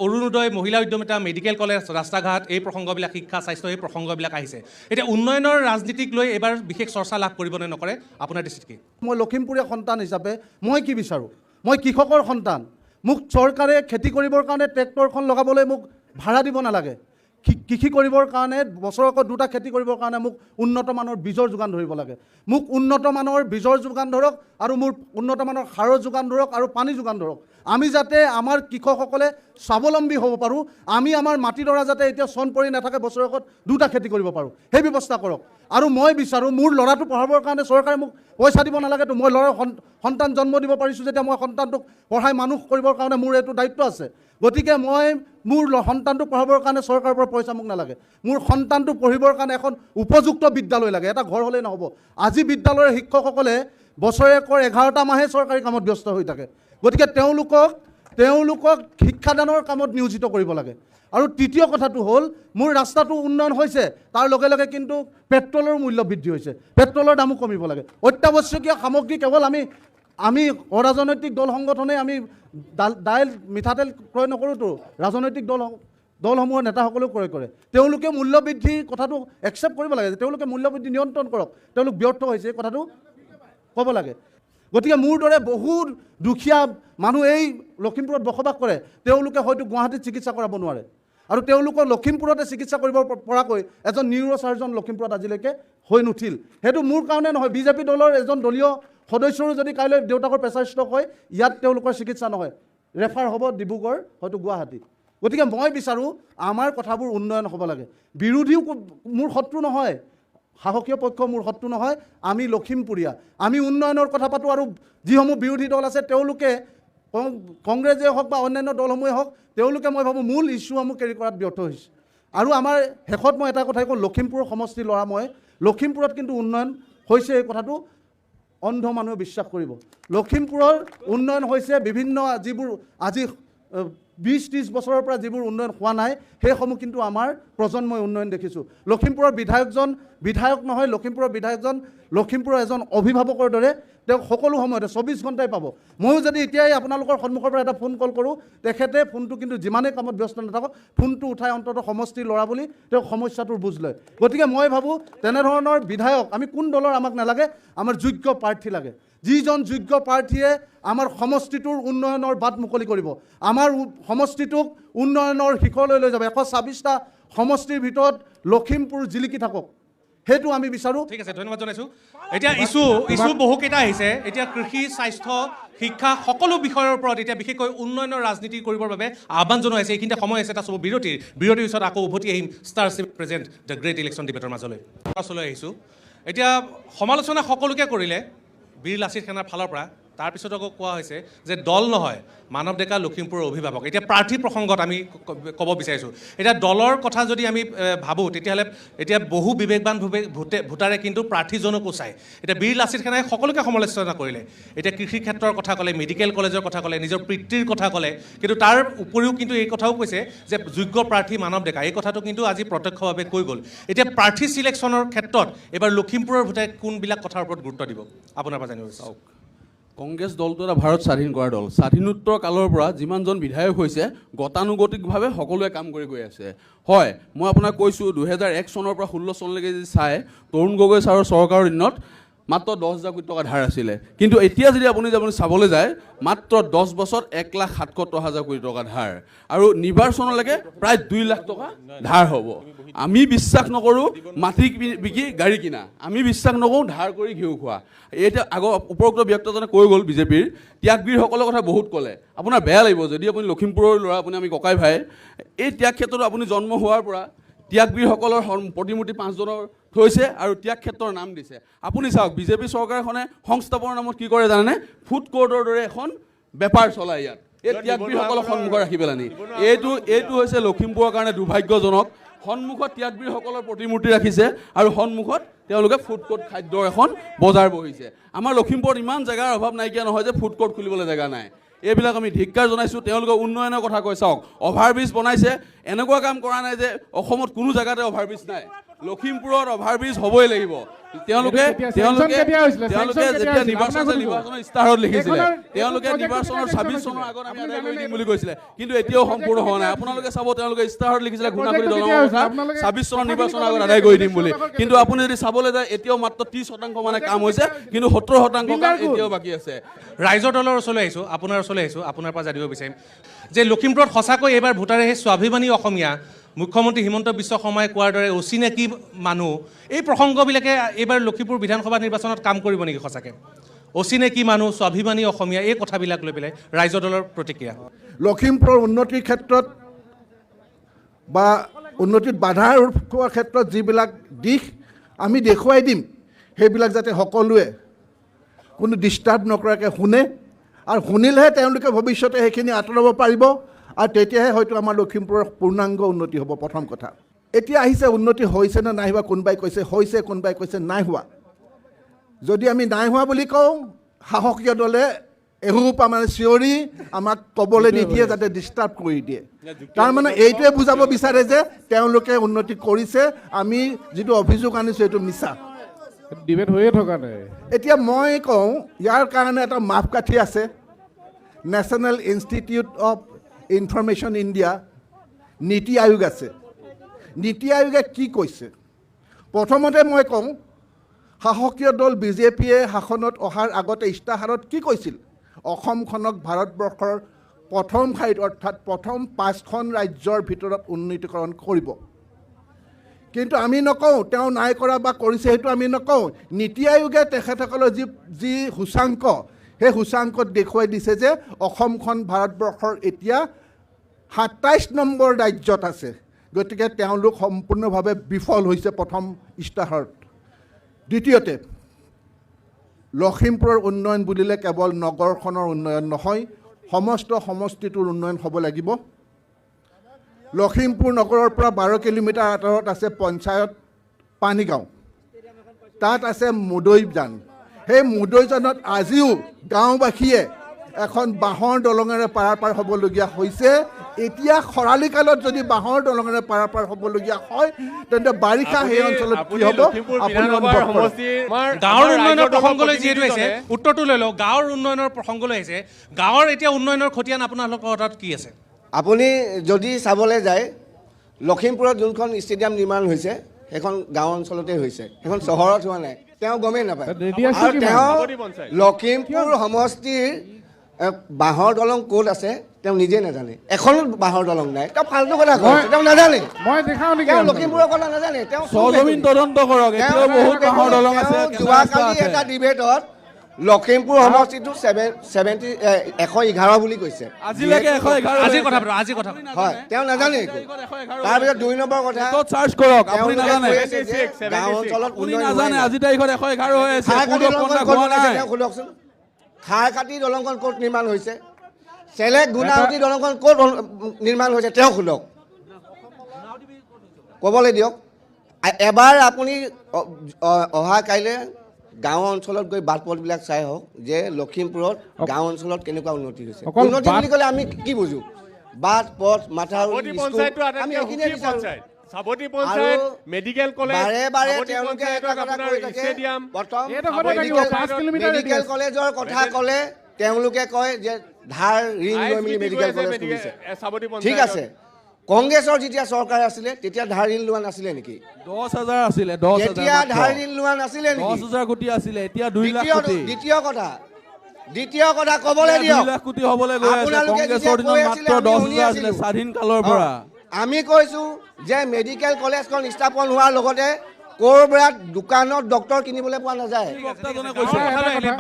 অৰুণোদয় মহিলা উদ্যমিতা মেডিকেল কলেজ ৰাস্তা ঘাট এই প্ৰসংগবিলাক শিক্ষা স্বাস্থ্য এই প্ৰসংগবিলাক আহিছে এতিয়া উন্নয়নৰ ৰাজনীতিক লৈ এইবাৰ বিশেষ চৰ্চা লাভ কৰিব নে নকৰে আপোনাৰ দৃষ্টিত কি? মই লখিমপুৰীয়া সন্তান হিচাপে মই কি বিচাৰোঁ মই কৃষকৰ সন্তান মোক চৰকাৰে খেতি কৰিবৰ কাৰণে ট্ৰেক্টৰখন লগাবলৈ মোক ভাড়া দিব নালাগে কৃষি কৰিবৰ কাৰণে বছৰকত 2টা খেতি কৰিবৰ কাৰণে মোক উন্নত মানৰ বীজৰ যোগান ধৰিব লাগে মোক উন্নত মানৰ বীজৰ যোগান ধৰক আৰু মোৰ উন্নত মানৰ সাৰৰ যোগান ধৰক আৰু পানী যোগান ধৰক আমি যাতে আমাৰ কৃষকসকলে স্বাৱলম্বী হ'ব পাৰোঁ আমি আমাৰ মাটিডৰা যাতে এতিয়া চন পৰি নাথাকে বছৰকত 2টা খেতি কৰিব পাৰোঁ সেই ব্যৱস্থা কৰক আৰু মই বিচাৰোঁ মোৰ ল'ৰাটো পঢ়াবৰ কাৰণে চৰকাৰে মোক পইচা দিব নালাগেতো মই ল'ৰাৰ সন্তান জন্ম দিব পাৰিছোঁ যেতিয়া মই সন্তানটোক পঢ়াই মানুহ কৰিবৰ কাৰণে মোৰ এইটো দায়িত্ব আছে গতিকে মই মোৰ সন্তানটোক পঢ়াবৰ কাৰণে চৰকাৰৰ পৰা পইচা মোক নালাগে মোৰ সন্তানটো পঢ়িবৰ কাৰণে এখন উপযুক্ত বিদ্যালয় লাগে এটা ঘৰ হ'লেই নহ'ব আজি বিদ্যালয়ৰ শিক্ষকসকলে বছৰেকৰ 11টা মাহে চৰকাৰী কামত ব্যস্ত হৈ থাকে গতিকে তেওঁলোকক শিক্ষাদানৰ কামত নিয়োজিত কৰিব লাগে আৰু তৃতীয় কথাটো হ'ল মোৰ ৰাস্তাটো উন্নয়ন হৈছে তাৰ লগে লগে কিন্তু পেট্ৰলৰ মূল্য বৃদ্ধি হৈছে পেট্ৰলৰ দামো কমিব লাগে অত্যাৱশ্যকীয় সামগ্ৰী কেৱল আমি অৰাজনৈতিক দল সংগঠনে আমি দাইল মিঠাতেল ক্ৰয় নকৰোঁতো ৰাজনৈতিক দলসমূহৰ নেতাসকলেও ক্ৰয় কৰে তেওঁলোকে মূল্যবৃদ্ধিৰ কথাটো একচেপ্ট কৰিব লাগে তেওঁলোকে মূল্যবৃদ্ধি নিয়ন্ত্ৰণ কৰক তেওঁলোক ব্যৰ্থ হৈছে কথাটো ক'ব লাগে গতিকে মোৰ দৰে বহুত দুখীয়া মানুহ এই লখিমপুৰত বসবাস কৰে তেওঁলোকে হয়তো গুৱাহাটীত চিকিৎসা কৰাব নোৱাৰে আৰু তেওঁলোকৰ লখিমপুৰতে চিকিৎসা কৰিব পৰাকৈ এজন নিউৰ'চাৰ্জন লখিমপুৰত আজিলৈকে হৈ নুঠিল সেইটো মোৰ কাৰণে নহয় বিজেপি দলৰ এজন দলীয় সদস্যৰো যদি কাইলৈ দেউতাকৰ প্ৰেছাৰ ষ্ট্ৰক হয় ইয়াত তেওঁলোকৰ চিকিৎসা নহয় ৰেফাৰ হ'ব ডিব্ৰুগড় হয়তো গুৱাহাটী গতিকে মই বিচাৰোঁ আমাৰ কথাবোৰ উন্নয়ন হ'ব লাগে বিৰোধীও মোৰ শত্ৰু নহয় সাহসীয় পক্ষ মোৰ শত্ৰু নহয় আমি লখিমপুৰীয়া আমি উন্নয়নৰ কথা পাতোঁ আৰু যিসমূহ বিৰোধী দল আছে তেওঁলোকে কংগ্ৰেছেই হওক বা অন্যান্য দলসমূহেই হওক তেওঁলোকে মই ভাবোঁ মূল ইছ্যুসমূহ কেৰি কৰাত ব্যৰ্থ হৈছে আৰু আমাৰ শেষত মই এটা কথাই কওঁ লখিমপুৰ সমষ্টিৰ ল'ৰা মই লখিমপুৰত কিন্তু উন্নয়ন হৈছে এই কথাটো অন্ধ মানুহে বিশ্বাস কৰিব লখিমপুৰৰ উন্নয়ন হৈছে বিভিন্ন যিবোৰ আজি 20-30 বছৰৰ পৰা যিবোৰ উন্নয়ন হোৱা নাই সেইসমূহ কিন্তু আমাৰ প্ৰজন্মই উন্নয়ন দেখিছোঁ লখিমপুৰৰ বিধায়ক নহয় লখিমপুৰৰ বিধায়কজন লখিমপুৰৰ এজন অভিভাৱকৰ দৰে তেওঁ সকলো সময়তে 24 ঘণ্টাই পাব ময়ো যদি এতিয়াই আপোনালোকৰ সন্মুখৰ পৰা এটা ফোন কল কৰোঁ তেখেতে ফোনটো কিন্তু যিমানেই কামত ব্যস্ত নাথাকক ফোনটো উঠাই অন্ততঃ সমষ্টিৰ ল'ৰা বুলি তেওঁ সমস্যাটোৰ বুজ লয় গতিকে মই ভাবোঁ তেনেধৰণৰ বিধায়ক আমি কোন দলৰ আমাক নালাগে আমাৰ যোগ্য প্ৰাৰ্থী লাগে যিজন যোগ্য প্ৰাৰ্থীয়ে আমাৰ সমষ্টিটোৰ উন্নয়নৰ বাট মুকলি কৰিব আমাৰ সমষ্টিটোক উন্নয়নৰ শিখৰলৈ লৈ যাব 126টা সমষ্টিৰ ভিতৰত লখিমপুৰ জিলিকি থাকক সেইটো আমি বিচাৰোঁ ঠিক আছে ধন্যবাদ জনাইছোঁ এতিয়া ইছ্যু বহুকেইটা আহিছে এতিয়া কৃষি স্বাস্থ্য শিক্ষা সকলো বিষয়ৰ ওপৰত এতিয়া বিশেষকৈ উন্নয়নৰ ৰাজনীতি কৰিবৰ বাবে আহ্বান জনোৱা হৈছে এইখিনিতে সময় আছে এটা চব বিৰতিৰ পিছত আকৌ উভতি আহিম star chief present the great election ডিবেটৰ মাজলৈ আহিছোঁ এতিয়া সমালোচনা সকলোকে কৰিলে বীৰ লাচিত সেনাৰ ফালৰ পৰা তাৰপিছত আকৌ কোৱা হৈছে যে দল নহয় মানৱ ডেকা লখিমপুৰৰ অভিভাৱক এতিয়া প্ৰাৰ্থী প্ৰসংগত আমি ক'ব বিচাৰিছোঁ এতিয়া দলৰ কথা যদি আমি ভাবোঁ তেতিয়াহ'লে এতিয়া বহু বিবেকবান ভোটাৰে কিন্তু প্ৰাৰ্থীজনকো চায় এতিয়া বীৰ লাচিত সেনাই সকলোকে সমালোচনা কৰিলে এতিয়া কৃষি ক্ষেত্ৰৰ কথা ক'লে মেডিকেল কলেজৰ কথা ক'লে নিজৰ পিতৃৰ কথা ক'লে কিন্তু তাৰ উপৰিও কিন্তু এই কথাও কৈছে যে যোগ্য প্ৰাৰ্থী মানৱ ডেকা এই কথাটো কিন্তু আজি প্ৰত্যক্ষভাৱে কৈ গ'ল এতিয়া প্ৰাৰ্থী চিলেকশ্যনৰ ক্ষেত্ৰত এইবাৰ লখিমপুৰৰ ভোটাৰে কোনবিলাক কথাৰ ওপৰত গুৰুত্ব দিব আপোনাৰ পৰা জানিব বিচাৰোঁ কংগ্ৰেছ দলটো এটা ভাৰত স্বাধীন কৰা দল স্বাধীনোত্তৰ কালৰ পৰা যিমানজন বিধায়ক হৈছে গতানুগতিকভাৱে সকলোৱে কাম কৰি গৈ আছে হয় মই আপোনাক কৈছোঁ 2001 চনৰ পৰা 16 চনলৈকে যদি চাই তৰুণ গগৈ ছাৰৰ চৰকাৰৰ দিনত মাত্ৰ 10,000 কোটি টকা ধাৰ আছিলে কিন্তু এতিয়া যদি আপুনি চাবলৈ যায় মাত্ৰ 10 বছৰত 1,77,000 কোটি টকা ধাৰ আৰু নিৰ্বাচনলৈকে প্ৰায় 2 লাখ টকা ধাৰ হ'ব আমি বিশ্বাস নকৰোঁ মাটি বিকি গাড়ী কিনা আমি বিশ্বাস নকৰোঁ ধাৰ কৰি ঘিউ খোৱা এতিয়া আগৰ উপৰোক্ত ব্যক্তিজনে কৈ গ'ল বিজেপিৰ ত্যাগবীৰসকলৰ কথা বহুত ক'লে আপোনাৰ বেয়া লাগিব যদি আপুনি লখিমপুৰৰ ল'ৰা আপুনি আমি ককাই ভাই এই ত্যাগ ক্ষেত্ৰত আপুনি জন্ম হোৱাৰ পৰা ত্যাগবীৰসকলৰ প্ৰতিমূৰ্তি 5জনৰ থৈছে আৰু ত্যাগ ক্ষেত্ৰৰ নাম দিছে আপুনি চাওক বিজেপি চৰকাৰখনে সংস্থাপনৰ নামত কি কৰে জানেনে ফুড কোৰ্টৰ দৰে এখন বেপাৰ চলায় ইয়াত এই ত্যাগবীৰসকলক সন্মুখত ৰাখি পেলানি এইটো হৈছে লখিমপুৰৰ কাৰণে দুৰ্ভাগ্যজনক সন্মুখত ত্যাগবীৰসকলৰ প্ৰতিমূৰ্তি ৰাখিছে আৰু সন্মুখত তেওঁলোকে ফুড কোৰ্ট খাদ্যৰ এখন বজাৰ বহিছে আমাৰ লখিমপুৰত ইমান জেগাৰ অভাৱ নাইকিয়া নহয় যে ফুড কোৰ্ট খুলিবলৈ জেগা নাই এইবিলাক আমি ধিক্কাৰ জনাইছোঁ তেওঁলোকে উন্নয়নৰ কথা কৈ চাওক অভাৰব্ৰিজ বনাইছে এনেকুৱা কাম কৰা নাই যে অসমত কোনো জেগাতে অভাৰব্ৰিজ নাই লখিমপুৰত অভাৰব্ৰিজ হ'বই লাগিব তেওঁলোকে যেতিয়া নিৰ্বাচনৰ ইস্তাহাৰত লিখিছিলে তেওঁলোকে নিৰ্বাচনৰ 26 চনৰ আগত আমি আদায় কৰি দিম বুলি কৈছিলে কিন্তু এতিয়াও সম্পূৰ্ণ হোৱা নাই আপোনালোকে চাব তেওঁলোকে ইস্তাহাৰত লিখিছিলে ঘূণাখুৰি দলঙৰ কথা 26 চনৰ নিৰ্বাচনৰ আগত আদায় কৰি দিম বুলি কিন্তু আপুনি যদি চাবলৈ যায় এতিয়াও মাত্ৰ 30% মানে কাম হৈছে কিন্তু 70% কাম এতিয়াও বাকী আছে ৰাইজৰ দলৰ ওচৰলৈ আহিছোঁ আপোনাৰ ওচৰলৈ আহিছোঁ আপোনাৰ পৰা জানিব বিচাৰিম যে লখিমপুৰত সঁচাকৈ এইবাৰ ভোটাৰে সেই স্বাভিমানী অসমীয়া মুখ্যমন্ত্ৰী হিমন্ত বিশ্ব শৰ্মাই কোৱাৰ দৰে অচিনাকি মানুহ এই প্ৰসংগবিলাকে এইবাৰ লখিমপুৰ বিধানসভা নিৰ্বাচনত কাম কৰিব নেকি সঁচাকৈ অচিনাকি মানুহ স্বাভিমানী অসমীয়া এই কথাবিলাক লৈ পেলাই ৰাইজৰ দলৰ প্ৰতিক্ৰিয়া লখিমপুৰৰ উন্নতিৰ ক্ষেত্ৰত বা উন্নতিত বাধা হোৱাৰ ক্ষেত্ৰত যিবিলাক দিশ আমি দেখুৱাই দিম সেইবিলাক যাতে সকলোৱে কোনো ডিষ্টাৰ্ব নকৰাকৈ শুনে আৰু শুনিলেহে তেওঁলোকে ভৱিষ্যতে সেইখিনি আঁতৰাব পাৰিব আৰু তেতিয়াহে হয়তো আমাৰ লখিমপুৰৰ পূৰ্ণাংগ উন্নতি হ'ব প্ৰথম কথা এতিয়া আহিছে উন্নতি হৈছে নে নাই হোৱা কোনোবাই কৈছে হৈছে কোনোবাই কৈছে নাই হোৱা যদি আমি নাই হোৱা বুলি কওঁ শাসকীয় দলে এসোপা মানে চিঞৰি আমাক ক'বলৈ নিদিয়ে যাতে ডিষ্টাৰ্ব কৰি দিয়ে তাৰমানে এইটোৱে বুজাব বিচাৰে যে তেওঁলোকে উন্নতি কৰিছে আমি যিটো অভিযোগ আনিছোঁ এইটো মিছা ডিবেট হৈয়ে থকা নাই এতিয়া মই কওঁ ইয়াৰ কাৰণে এটা মাপকাঠি আছে national institute of information India নীতি আয়োগ আছে নীতি আয়োগে কি কৈছে প্ৰথমতে মই কওঁ শাসকীয় দল বিজেপিয়ে শাসনত অহাৰ আগতে ইস্তাহাৰত কি কৈছিল অসমখনক ভাৰতবৰ্ষৰ প্ৰথম ঠাইত অৰ্থাৎ প্ৰথম 5খন ৰাজ্যৰ ভিতৰত উন্নীতকৰণ কৰিব কিন্তু আমি নকওঁ তেওঁ নাই কৰা বা কৰিছে সেইটো আমি নকওঁ নীতি আয়োগে তেখেতসকলৰ যি সূচাংক সেই সূচাংকত দেখুৱাই দিছে যে অসমখন ভাৰতবৰ্ষৰ এতিয়া 27 নম্বৰ ৰাজ্যত আছে গতিকে তেওঁলোক সম্পূৰ্ণভাৱে বিফল হৈছে প্ৰথম ইস্তাহাৰত দ্বিতীয়তে লখিমপুৰৰ উন্নয়ন বুলিলে কেৱল নগৰখনৰ উন্নয়ন নহয় সমস্ত সমষ্টিটোৰ উন্নয়ন হ'ব লাগিব লখিমপুৰ নগৰৰ পৰা 12 কিলোমিটাৰ আঁতৰত আছে পঞ্চায়ত পানীগাঁও তাত আছে মুদৈজান সেই মুদৈজানত আজিও গাঁওবাসীয়ে এখন বাঁহৰ দলঙেৰে পাৰাপাৰ হ'বলগীয়া হৈছে এতিয়া খৰালি কালত যদি বাঁহৰ দলঙেৰে পাৰাপাৰ হ'বলগীয়া হয় তেন্তে বাৰিষা সেই অঞ্চলত কি হ'ব গাঁৱৰ উন্নয়নৰ প্ৰসংগলৈ যিহেতু আহিছে উত্তৰটো লৈ লওঁ গাঁৱৰ উন্নয়নৰ প্ৰসংগলৈ আহিছে গাঁৱৰ এতিয়া উন্নয়নৰ খতিয়ান আপোনালোকৰ তাত কি আছে আপুনি যদি চাবলৈ যায় লখিমপুৰত যোনখন ষ্টেডিয়াম নিৰ্মাণ হৈছে সেইখন গাঁও অঞ্চলতে হৈছে সেইখন চহৰত হোৱা নাই তেওঁ গমেই নাপায় আৰু তেওঁ লখিমপুৰ সমষ্টিৰ বাঁহৰ দলং ক'ত আছে তেওঁ নিজে নাজানে এখনো বাঁহৰ দলং নাই তেওঁ ফাল্টু কথা কৈছে তেওঁ নাজানে মই দেখাও নেকি তেওঁ লখিমপুৰৰ কথা নাজানে তেওঁ সজমিন তদন্ত কৰক এতিয়াও বহুত বাঁহৰ দলং আছে যোৱাকালি এটা ডিবেটত লখিমপুৰ সমষ্টিটো 111 বুলি কৈছে আজিলৈকে 111 আজি কথা হয় তেওঁ নাজানে তাৰপিছত 2 নম্বৰ কথা চাৰ্চ কৰক আপুনি নাজানে গাঁও অঞ্চলত আপুনি নাজানে আজি তাৰিখত 111 হৈ আছে শুনকচোন খাৰকাটি দলংখন ক'ত নিৰ্মাণ হৈছে চেলেক গুণাৱতী দলংখন ক'ত নিৰ্মাণ হৈছে তেওঁ শুনক ক'বলৈ দিয়ক এবাৰ আপুনি অহা কাইলৈ গাঁও অঞ্চলত গৈ বাট পথবিলাক চাই হওক যে লখিমপুৰত গাঁও অঞ্চলত কেনেকুৱা উন্নতি হৈছে উন্নতি বুলি ক'লে আমি কি বুজো বাট পথ মাথাউৰি আমি এইখিনিয়ে বিচাৰোঁ মেডিকেল কলেজৰ কথা ক'লে তেওঁলোকে কয় যে ধাৰ ঋণ লৈ মেলি মেডিকেল কলেজ খুলিছে ঠিক আছে কংগ্ৰেছৰ যেতিয়া চৰকাৰ আছিলে তেতিয়া ধাৰ ঋণ লোৱা নাছিলে নেকি? 10,000 আছিলে, 10,000 তেতিয়া ধাৰ ঋণ লোৱা নাছিলে নেকি? 10,000 কোটি আছিলে, এতিয়া 2 লাখ কোটি। দ্বিতীয় কথা ক'বলৈ দিয়ক। 2 লাখ কোটি হ'বলৈ গৈ আছে। আপোনালোকে কংগ্ৰেছৰ যেতিয়া দিনত কৈ মাত্ৰ আছিলে, আমি 10,000 শুনি আছিলে আছিলোঁ। স্বাধীন কালৰ পৰা। আমি কৈছোঁ যে মেডিকেল কলেজখন স্থাপন হোৱাৰ লগতে ক'ৰবাত দোকানত ডক্তৰ কিনিবলৈ পোৱা নাযায়। বক্তাজনে কৈছে।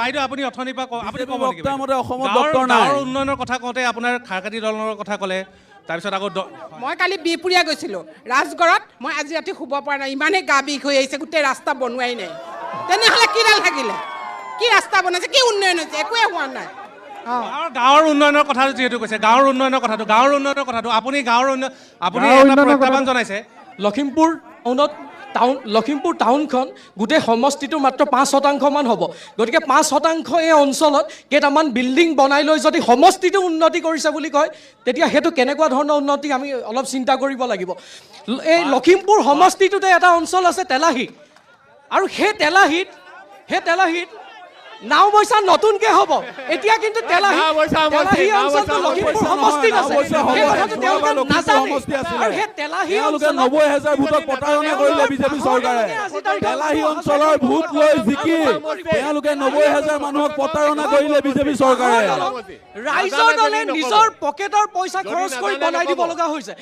বাইদেউ আপুনি অথনিৰ পৰা আপুনি ক'ব নেকি? বক্তাৰ মতে অসমত গাঁৱৰ ডক্তৰ নাই। উন্নয়নৰ কথা কওঁতে আপোনাৰ খাৰকাটি দলনৰ কথা ক'লে, তাৰপিছত আকৌ মই কালি বিহপুৰীয়া গৈছিলোঁ ৰাজগড়ত, মই আজি ৰাতি শুব পৰা নাই, ইমানেই গা বিষ হৈ আহিছে, গোটেই ৰাস্তা বনোৱাই নাই। তেনেহ'লে কিডাল থাকিলে? কি ৰাস্তা বনাইছে, কি উন্নয়ন হৈছে? একোৱে হোৱা নাই। গাঁৱৰ উন্নয়নৰ কথাটো যিহেতু কৈছে, গাঁৱৰ উন্নয়নৰ কথাটো আপুনি গাঁৱৰ উন্নয়ন আপুনি এটা প্ৰত্যাহ্বান জনাইছে। লখিমপুৰ টাউনখন গোটেই সমষ্টিটোৰ মাত্ৰ 5% হ'ব। গতিকে 5% এই অঞ্চলত কেইটামান বিল্ডিং বনাই লৈ যদি সমষ্টিটো উন্নতি কৰিছে বুলি কয়, তেতিয়া সেইটো কেনেকুৱা ধৰণৰ উন্নতি আমি অলপ চিন্তা কৰিব লাগিব। এই লখিমপুৰ সমষ্টিটোতে এটা অঞ্চল আছে তেলাহী, আৰু সেই তেলাহীত নাওবৈচা নতুনকে হ'ব। এতিয়া কিন্তু তেলাহী অঞ্চলটো লখিমপুৰ সমষ্টিত আছে। সেই কথাটো তেওঁলোকে নাজানে। আৰু সেই তেলাহী অঞ্চলত 90,000 ভোটক প্ৰতাৰণা কৰিলে বিজেপি চৰকাৰে। তেলাহী অঞ্চলৰ ভোট লৈ জিকি তেওঁলোকে 90,000 মানুহক প্ৰতাৰণা কৰিলে বিজেপি চৰকাৰে। ৰাইজৰ দলে নিজৰ পকেটৰ পইচা খৰচ কৰি বনাই দিব লগা হৈছে।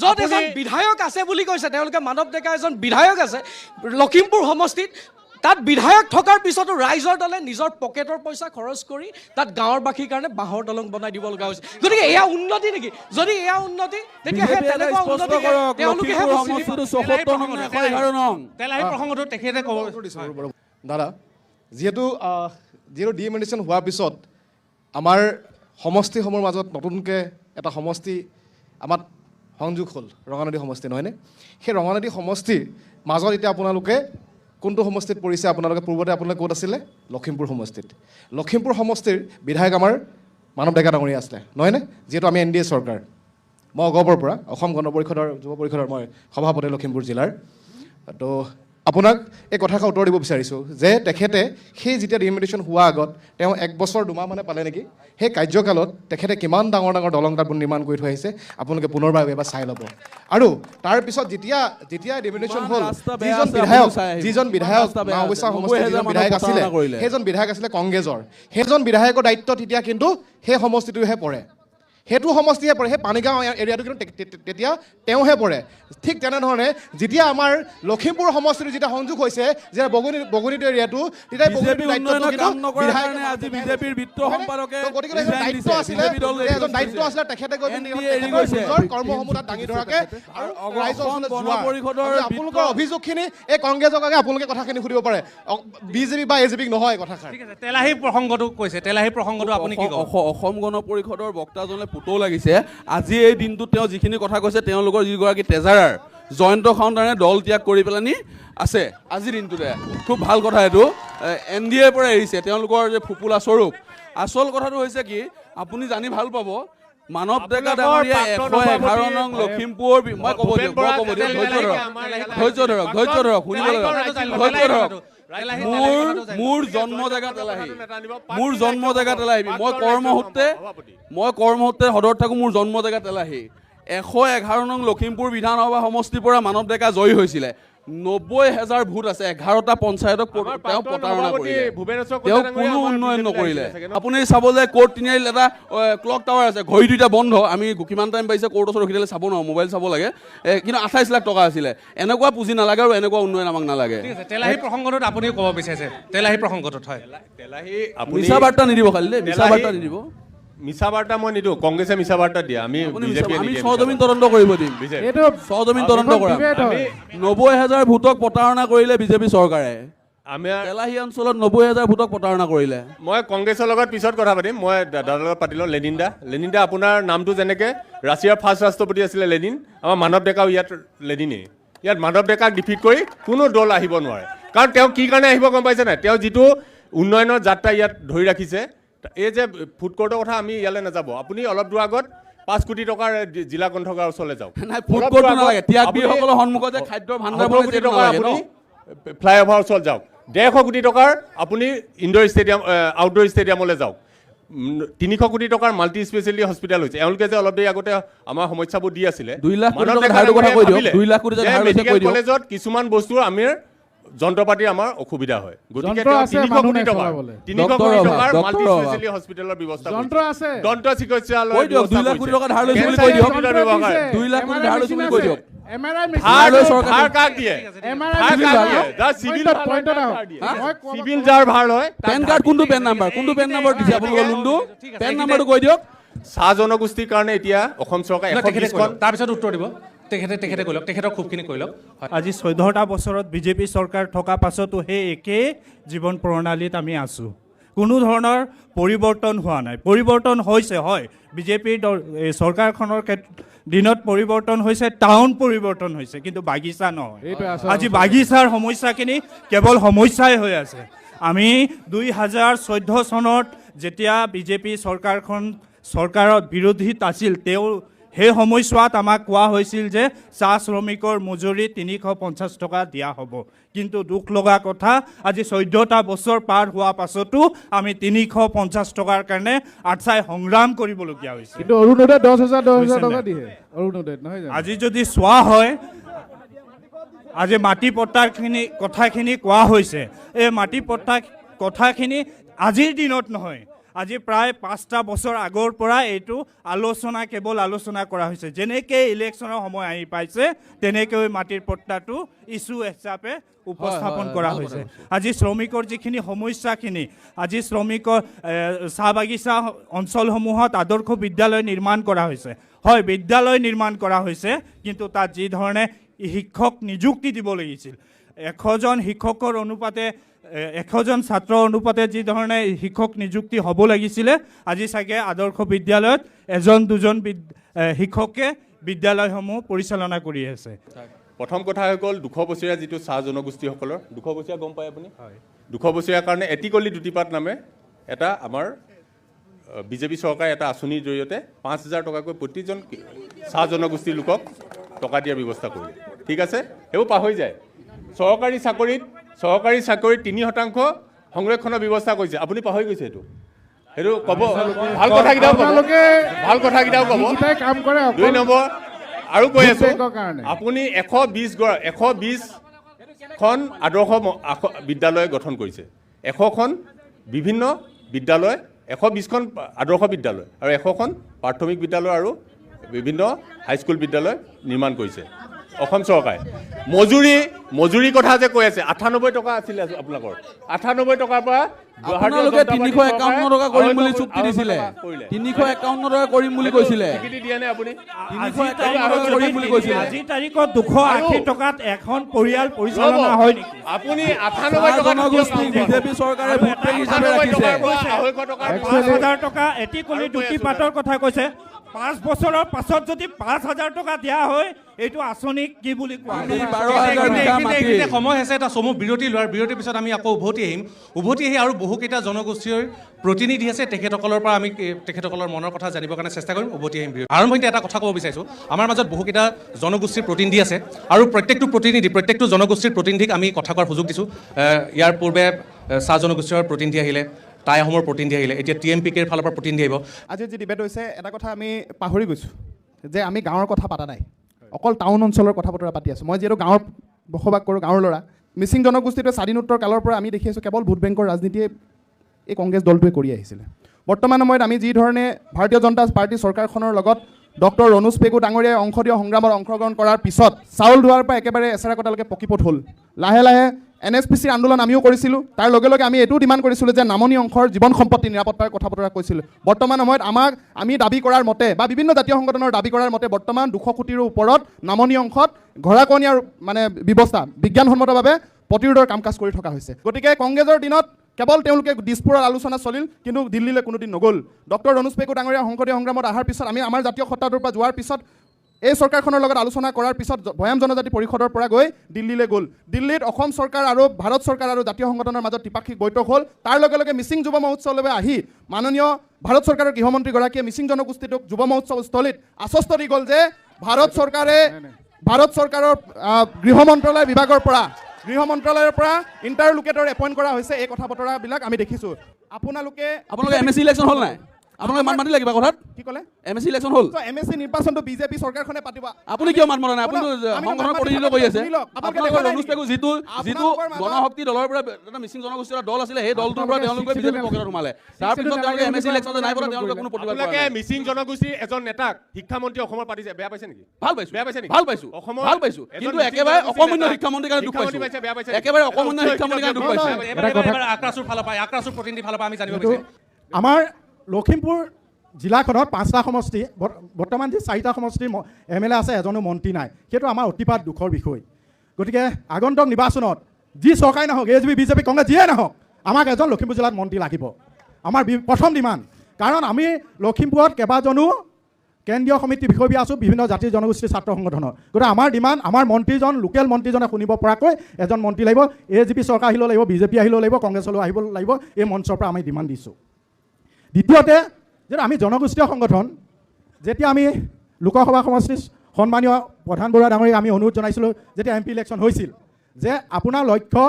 য'ত এজন বিধায়ক আছে বুলি কৈছে, তেওঁলোকে মানৱ ডেকা এজন বিধায়ক আছে লখিমপুৰ সমষ্টিত, তাত বিধায়ক থকাৰ পিছতো ৰাইজৰ দলে নিজৰ পকেটৰ পইচা খৰচ কৰি তাত গাঁৱৰবাসীৰ কাৰণে বাঁহৰ দলং বনাই দিব লগা হৈছে। গতিকে এয়া উন্নতি নেকি? যদি এয়া উন্নতি, তেতিয়া সেই তেনেকুৱা উন্নতি তেওঁলোকেহে প্ৰসংগটো তেখেতে ক'ব। দাদা, যিহেতু ডিএমিনেশ্যন হোৱাৰ পিছত আমাৰ সমষ্টিসমূহৰ মাজত নতুনকৈ এটা সমষ্টি আমাৰ সংযোগ হ'ল, ৰঙানদী সমষ্টি নহয়নে? সেই ৰঙানদী সমষ্টিৰ মাজত এতিয়া আপোনালোকে কোনটো সমষ্টিত পৰিছে? আপোনালোকে পূৰ্বতে আপোনালোকে ক'ত আছিলে? লখিমপুৰ সমষ্টিত। লখিমপুৰ সমষ্টিৰ বিধায়ক আমাৰ মানৱ ডেকা ডাঙৰীয়া আছিলে নহয়নে? যিহেতু আমি NDA চৰকাৰ, মই অগপৰ পৰা অসম গণ পৰিষদৰ যুৱ পৰিষদৰ মই সভাপতি লখিমপুৰ জিলাৰ। তো আপোনাক এই কথাষাৰ উত্তৰ দিব বিচাৰিছোঁ যে তেখেতে সেই যেতিয়া ডিএমিনেশ্যন হোৱাৰ আগত তেওঁ 1 বছৰ 2 মাহ মানে পালে নেকি, সেই কাৰ্যকালত তেখেতে কিমান ডাঙৰ ডাঙৰ দলং তাত নিৰ্মাণ কৰি থৈ আহিছে আপোনালোকে পুনৰবাৰ এবাৰ চাই ল'ব। আৰু তাৰপিছত যেতিয়া ডিএমিনেশ্যন হ'ল, যিজন বিধায়ক নাওবৈচা সমষ্টিৰ যিজন বিধায়ক আছিলে, সেইজন বিধায়ক আছিলে কংগ্ৰেছৰ। সেইজন বিধায়কৰ দায়িত্ব তেতিয়া কিন্তু সেই সমষ্টিটোহে পৰে, সেইটো সমষ্টিহে পৰে, সেই পানীগাঁও এৰিয়াটো কিন্তু তেতিয়া তেওঁহে পৰে। ঠিক তেনেধৰণে যেতিয়া আমাৰ লখিমপুৰ সমষ্টিটো যেতিয়া সংযোগ হৈছে, যেতিয়া বগনীটো এৰিয়াটো, তেতিয়া দায়িত্ব আছিলে তেখেতে গৈ নিজৰ কৰ্মসমূহ তাত দাঙি ধৰাকে আৰু আপোনালোকৰ অভিযোগখিনি এই কংগ্ৰেছক আপোনালোকে কথাখিনি সুধিব পাৰে, বিজেপি বা AJPক নহয় কথাষাৰ। তেলাহী প্ৰসংগটো কৈছে, তেলাহী প্ৰসংগটো আপুনি কি ক'ব? অসম গণ পৰিষদৰ বক্তাজনে পুতৌ লাগিছে। আজি এই দিনটোত তেওঁ যিখিনি কথা কৈছে, তেওঁলোকৰ যিগৰাকী ট্ৰেজাৰাৰ জয়ন্ত খাউণ্টাৰে দল ত্যাগ কৰি পেলানি আছে আজিৰ দিনটোতে। খুব ভাল কথা এইটো। NDAৰ পৰা এৰিছে তেওঁলোকৰ যে ফুপুলা স্বৰূপ। আচল কথাটো হৈছে কি, আপুনি জানি ভাল পাব, মানৱ ডেকা ডাঙৰীয়া 111 নং লখিমপুৰ, মই ক'ব দিয়ক, ধৈৰ্য ধৰক, শুনিব ধৰক। মোৰ জন্ম জেগা তেলাহী, মই কৰ্মসূত্ৰে সদৰত থাকোঁ, মোৰ জন্ম জেগা তেলাহী। 111 নং লখিমপুৰ বিধানসভা সমষ্টিৰ পৰা মানৱ ডেকা জয়ী হৈছিলে। 90,000 ভোট আছে, 11টা পঞ্চায়তক তেওঁ প্ৰতাৰণা কৰিলে, তেওঁ কোনো উন্নয়ন নকৰিলে। আপুনি চাব যে কোৰ্ট তিনিআলিত এটা ক্লক টাৱাৰ আছে, ঘড়ী 2টা বন্ধ। আমি কিমান টাইম পাইছে কোৰ্টৰ ওচৰত ৰখি থাকিলে চাব নোৱাৰোঁ, মোবাইল চাব লাগে। কিন্তু 28 লাখ টকা আছিলে। এনেকুৱা পুঁজি নালাগে আৰু এনেকুৱা উন্নয়ন আমাক নালাগে। তেলাহী প্ৰসংগটোত আপুনি ক'ব বিচাৰিছে, তেলাহী প্ৰসংগটোত হয় মিছা বাৰ্তা নিদিব, খালি মিছা বাৰ্তা নিদিব। মিছা বাৰ্তা মই নিদিওঁ, কংগ্ৰেছে মিছা বাৰ্তা দিয়ে। আমি সহজমিন তদন্ত কৰিব দিম, সহজমিন তদন্ত কৰা। 90,000 ভোটক প্ৰতাৰণা কৰিলে বিজেপি চৰকাৰে। তেলাহী অঞ্চলত 90,000 ভোটক প্ৰতাৰণা কৰিলে। মই কংগ্ৰেছৰ লগত পিছত কথা পাতিম, মই দাদাৰ লগত পাতি লওঁ। লেনিন দা আপোনাৰ নামটো যেনেকৈ ৰাছিয়াৰ ফাৰ্ষ্ট ৰাষ্ট্ৰপতি আছিলে লেনিন, আমাৰ মানৱ ডেকাও ইয়াত লেনিনেই। ইয়াত মানৱ ডেকাক ডিফিট কৰি কোনো দল আহিব নোৱাৰে। কাৰণ তেওঁ কি কাৰণে আহিব গম পাইছে নাই? তেওঁ যিটো উন্নয়নৰ যাত্ৰা ইয়াত ধৰি ৰাখিছে, এই যে ফুড কোৰ্টৰ কথা আমি ইয়ালৈ নাযাব। আপুনি অলপ দূৰ আগত 5 কোটি টকাৰ জিলা গ্ৰন্থগাৰ ওচৰলৈ যাওক। আপুনি ফ্লাইঅভাৰ ওচৰত যাওক। 150 কোটি টকাৰ আপুনি ইনডোৰ ষ্টেডিয়াম, আউটডোৰ ষ্টেডিয়ামলৈ যাওক। 300 কোটি টকাৰ মাল্টি স্পেচিয়েলিটি হস্পিটেল হৈছে এওঁলোকে যে অলপ দেৰি আগতে আমাৰ সমস্যাবোৰ দি আছিলে 2 লাখ কোটি টকা ধাৰৰ কথা কৈ দিয়ক 2 লাখ কোটি টকা ধাৰ লৈছে কৈ দিয়ক কলেজত কিছুমান বস্তুৰ আমাৰ যন্ত্ৰপাতিৰ আমাৰ অসুবিধা হয় গতিকে 300 কোটি টকাৰ মাল্টি স্পেচিয়েলিটি হস্পিটেলৰ ব্যৱস্থা যন্ত্ৰ আছে দন্ত চিকিৎসালয় কৈ দিয়ক 2 লাখ কোটি টকা ধাৰ লৈছে বুলি কৈ দিয়ক 2 লাখ কোটি ধাৰ লৈছে বুলি কৈ দিয়ক এমআৰআই ধাৰ কাক দিয়ে চিভিল যাৰ ভাৰ হয় পেন কাৰ্ড কোনটো পেন নাম্বাৰ দিছে আপোনালোকৰ লুণ্ডু পেন নাম্বাৰটো কৈ দিয়ক চাহ জনগোষ্ঠীৰ কাৰণে এতিয়া অসম চৰকাৰে 120খন তাৰপিছত উত্তৰ দিব তেখেতে কৈ লওক তেখেতৰ খুবখিনি কৈ লওক আজি 14টা বছৰত বিজেপি চৰকাৰ থকা পাছতো সেই একেই জীৱন প্ৰণালীত আমি আছোঁ কোনো ধৰণৰ পৰিৱৰ্তন হোৱা নাই পৰিৱৰ্তন হৈছে হয় বিজেপিৰ চৰকাৰখনৰ দিনত পৰিৱৰ্তন হৈছে টাউন পৰিৱৰ্তন হৈছে কিন্তু বাগিচা নহয় আজি বাগিচাৰ সমস্যাখিনি কেৱল সমস্যাই হৈ আছে আমি 2014 চনত যেতিয়া বিজেপি চৰকাৰৰ বিৰোধীত আছিল তেওঁ সেই সময়ছোৱাত আমাক কোৱা হৈছিল যে চাহ শ্ৰমিকৰ মজুৰি 350 টকা দিয়া হ'ব কিন্তু দুখ লগা কথা আজি 14টা বছৰ পাৰ হোৱা পাছতো আমি 350 টকাৰ কাৰণে আঠচাই সংগ্ৰাম কৰিবলগীয়া হৈছে কিন্তু অৰুণোদয় 10,000 টকা দিয়ে অৰুণোদয় নহয় জানো আজি যদি চোৱা হয় আজি মাটি পট্টাৰ কথাখিনি কোৱা হৈছে এই মাটি পট্টা কথাখিনি আজিৰ দিনত নহয় আজি প্ৰায় 5টা বছৰ আগৰ পৰা এইটো কেৱল আলোচনা কৰা হৈছে যেনেকৈ ইলেকশ্যনৰ সময় আহি পাইছে তেনেকৈ মাটিৰ পট্টাটো ইছ্যু হিচাপে উপস্থাপন কৰা হৈছে আজি শ্ৰমিকৰ যিখিনি সমস্যাখিনি আজি শ্ৰমিকৰ চাহ বাগিচা অঞ্চলসমূহত আদৰ্শ বিদ্যালয় নিৰ্মাণ কৰা হৈছে হয় বিদ্যালয় নিৰ্মাণ কৰা হৈছে কিন্তু তাত যি ধৰণে শিক্ষক নিযুক্তি দিব লাগিছিল 100জন শিক্ষকৰ অনুপাতে 100জন ছাত্ৰ অনুপাতে যি ধৰণে শিক্ষক নিযুক্তি হ'ব লাগিছিলে আজি চাগে আদৰ্শ বিদ্যালয়ত 1-2জন শিক্ষকে বিদ্যালয়সমূহ পৰিচালনা কৰি আছে প্ৰথম কথা হৈ গ'ল 200 বছৰীয়া যিটো চাহ জনগোষ্ঠীসকলৰ 200 বছৰীয়া গম পায় আপুনি 200 বছৰীয়াৰ কাৰণে এটিকলি দুটিপাত নামে এটা আমাৰ বিজেপি চৰকাৰে এটা আঁচনিৰ জৰিয়তে 5,000 টকাকৈ প্ৰতিজন চাহ জনগোষ্ঠীৰ লোকক টকা দিয়াৰ ব্যৱস্থা কৰিলে ঠিক আছে সেইবোৰ পাহৰি যায় চৰকাৰী চাকৰিত 3% সংৰক্ষণৰ ব্যৱস্থা কৰিছে আপুনি পাহৰি গৈছে এইটো ক'ব ভাল কথাকেইটাও ক'ব 2 নম্বৰ আৰু কৈ আছো আপুনি 120খন আদৰ্শ বিদ্যালয় গঠন কৰিছে 100খন বিভিন্ন বিদ্যালয় 120খন আদৰ্শ বিদ্যালয় আৰু 100খন প্ৰাথমিক বিদ্যালয় আৰু বিভিন্ন হাইস্কুল বিদ্যালয় নিৰ্মাণ কৰিছে অসম চৰকাৰে মজুৰি কথা যে কৈ আছে 98 টকা আছিল আপোনালোকৰ 98 টকাৰ পৰা আপোনালোকে 351 টকা কৰিম বুলি চুক্তি দিছিলে 351 টকা কৰিম বুলি কৈছিলে টিকিট দিয়ে নে আপুনি 351 টকা কৰিম বুলি কৈছিলে আজি তাৰিখত 280 টকাত এখন পৰিয়াল পৰিচালনা হয় নেকি আপুনি 98 টকা জনগোষ্ঠী বিজেপি চৰকাৰে ভোট হিচাপে ৰাখিছে 5,000 টকা এটিকলি দুটি পাতৰ কথা কৈছে 5 বছৰৰ পাছত যদি 5,000 টকা দিয়া হয় এইটো আঁচনি কি বুলি কোৱা সময় আছে এটা চমু বিৰতি লোৱাৰ বিৰতিৰ পিছত আমি আকৌ উভতি আহি আৰু বহুকেইটা জনগোষ্ঠীৰ প্ৰতিনিধি আছে তেখেতসকলৰ পৰা আমি তেখেতসকলৰ মনৰ কথা জানিবৰ কাৰণে চেষ্টা কৰিম উভতি আহিম আৰম্ভণিতে এটা কথা ক'ব বিচাৰিছোঁ আমাৰ মাজত বহুকেইটা জনগোষ্ঠীৰ প্ৰতিনিধি আছে আৰু প্ৰত্যেকটো জনগোষ্ঠীৰ প্ৰতিনিধিক আমি কথা কোৱাৰ সুযোগ দিছোঁ ইয়াৰ পূৰ্বে চাহ জনগোষ্ঠীৰ প্ৰতিনিধি আহিলে টাই অসমৰ প্ৰতিনিধি আহিলে এতিয়া TMPKৰ ফালৰ পৰা প্ৰতিনিধি আহিব আজি যি ডিবেট হৈছে এটা কথা আমি পাহৰি গৈছোঁ যে আমি গাঁৱৰ কথা পাতা নাই অকল টাউন অঞ্চলৰ কথা বতৰা পাতি আছোঁ মই যিহেতু গাঁৱত বসবাস কৰোঁ গাঁৱৰ ল'ৰা মিচিং জনগোষ্ঠীটোৱে স্বাধীনোত্তৰ কালৰ পৰা আমি দেখি আছোঁ কেৱল ভোট বেংকৰ ৰাজনীতিয়ে এই কংগ্ৰেছ দলটোৱে কৰি আহিছিলে বৰ্তমান সময়ত আমি যি ধৰণে ভাৰতীয় জনতা পাৰ্টী চৰকাৰখনৰ লগত ডক্টৰ ৰণোজ পেগু ডাঙৰীয়াই অংশীয় সংগ্ৰামত অংশগ্ৰহণ কৰাৰ পিছত চাউল ধোৱাৰ পৰা একেবাৰে এচেৰা কটালৈকে পকিপথ হ'ল লাহে লাহে NSPCৰ আন্দোলন আমিও কৰিছিলোঁ তাৰ লগে লগে আমি এইটোও ডিমাণ্ড কৰিছিলোঁ যে নামনি অংশৰ জীৱন সম্পত্তি নিৰাপত্তাৰ কথা বতৰা কৈছিলোঁ বৰ্তমান সময়ত আমি দাবী কৰাৰ মতে বা বিভিন্ন জাতীয় সংগঠনৰ দাবী কৰাৰ মতে বৰ্তমান 200 কোটিৰ ওপৰত নামনি অংশত গৰাকণীয়াৰ মানে ব্যৱস্থা বিজ্ঞানসন্মতভাৱে প্ৰতিৰোধৰ কাম কাজ কৰি থকা হৈছে গতিকে কংগ্ৰেছৰ দিনত কেৱল তেওঁলোকে দিছপুৰৰ আলোচনা চলিল কিন্তু দিল্লীলৈ কোনোদিন নগ'ল ডক্টৰ ৰণোজ পেগু ডাঙৰীয়া সংসদীয় সংগ্ৰামত অহাৰ পিছত আমি আমাৰ জাতীয় সত্তাটোৰ পৰা যোৱাৰ পিছত এই চৰকাৰখনৰ লগত আলোচনা কৰাৰ পিছত ভৈয়াম জনজাতি পৰিষদৰ পৰা গৈ দিল্লীলৈ গ'ল দিল্লীত অসম চৰকাৰ আৰু ভাৰত চৰকাৰ আৰু জাতীয় সংগঠনৰ মাজত ত্ৰিপাক্ষিক বৈঠক হ'ল তাৰ লগে লগে মিচিং যুৱ মহোৎসৱলৈ আহি মাননীয় ভাৰত চৰকাৰৰ গৃহমন্ত্ৰীগৰাকীয়ে মিচিং জনগোষ্ঠীটোক যুৱ মহোৎসৱস্থলীত আশ্বস্ত দি গ'ল যে ভাৰত চৰকাৰৰ গৃহ মন্ত্ৰালয় বিভাগৰ পৰা গৃহ মন্ত্ৰালয়ৰ পৰা ইণ্টাৰলোকেটৰ এপইণ্ট কৰা হৈছে এই কথা বতৰাবিলাক আমি দেখিছোঁ আপোনালোকে MSc ইলেকশ্যন হ'ল নাই আপোনালোকে মাত মাতিলে কিবা কথাত কি ক'লে MSc ইলেকশ্যন হ'ল MSc নিৰ্বাচনটো বিজেপি চৰকাৰখনে পাতিব আপুনি কিয় মাত মতা নাই আপুনি সংগঠনৰ প্ৰতিনিধিত্ব কৰি আছে আপোনালোকৰ অনুজ পেগু যিটো জনশক্তি দলৰ পৰা এটা মিচিং জনগোষ্ঠীৰ দল আছিলে সেই দলটোৰ পৰা তেওঁলোকে বিজেপি পকেটত সোমালে তাৰপিছত তেওঁলোকে MSc ইলেকশ্যনতে নাই পৰা তেওঁলোকে কোনো প্ৰতিবাদ কৰা নাই মিচিং জনগোষ্ঠীৰ এজন নেতাক শিক্ষামন্ত্ৰী অসমৰ পাতিছে বেয়া পাইছে নেকি ভাল পাইছো বেয়া পাইছে নেকি ভাল পাইছো কিন্তু একেবাৰে অকমান্য শিক্ষামন্ত্ৰীৰ কাৰণে দুখ পাইছো একেবাৰে অকমান্য শিক্ষামন্ত্ৰীৰ কাৰণে দুখ পাইছো এবাৰ আক্ৰাসুৰ ফালৰ পৰা আক্ৰাসুৰ প্ৰতিনিধিৰ ফালৰ পৰা আমি জানিব বিচাৰিম আমাৰ লখিমপুৰ জিলাখনত 5টা সমষ্টি বৰ্তমান যি 4টা সমষ্টিৰ MLA আছে এজনো মন্ত্ৰী নাই সেইটো আমাৰ অতিপাত দুখৰ বিষয় গতিকে আগন্তুক নিৰ্বাচনত যি চৰকাৰে নহওক AJP BJP কংগ্ৰেছ যিয়ে নহওক আমাক এজন লখিমপুৰ জিলাত মন্ত্ৰী লাগিব আমাৰ প্ৰথম ডিমাণ্ড কাৰণ আমি লখিমপুৰত কেইবাজনো কেন্দ্ৰীয় সমিতি বিষয়ববীয়া আছোঁ বিভিন্ন জাতি জনগোষ্ঠীৰ ছাত্ৰ সংগঠনৰ গতিকে আমাৰ ডিমাণ্ড আমাৰ মন্ত্ৰীজন লোকেল মন্ত্ৰীজনে শুনিব পৰাকৈ এজন মন্ত্ৰী লাগিব AJP চৰকাৰ আহিলেও লাগিব BJP আহিলেও লাগিব কংগ্ৰেছ হ'লেও আহিব লাগিব এই মঞ্চৰ পৰা আমি ডিমাণ্ড দিছোঁ দ্বিতীয়তে যে আমি জনগোষ্ঠীয় সংগঠন যেতিয়া আমি লোকসভা সমষ্টিৰ সন্মানীয় প্ৰধান বৰুৱা ডাঙৰীক আমি অনুৰোধ জনাইছিলোঁ যেতিয়া MP ইলেকশ্যন হৈছিল যে আপোনাৰ লক্ষ্য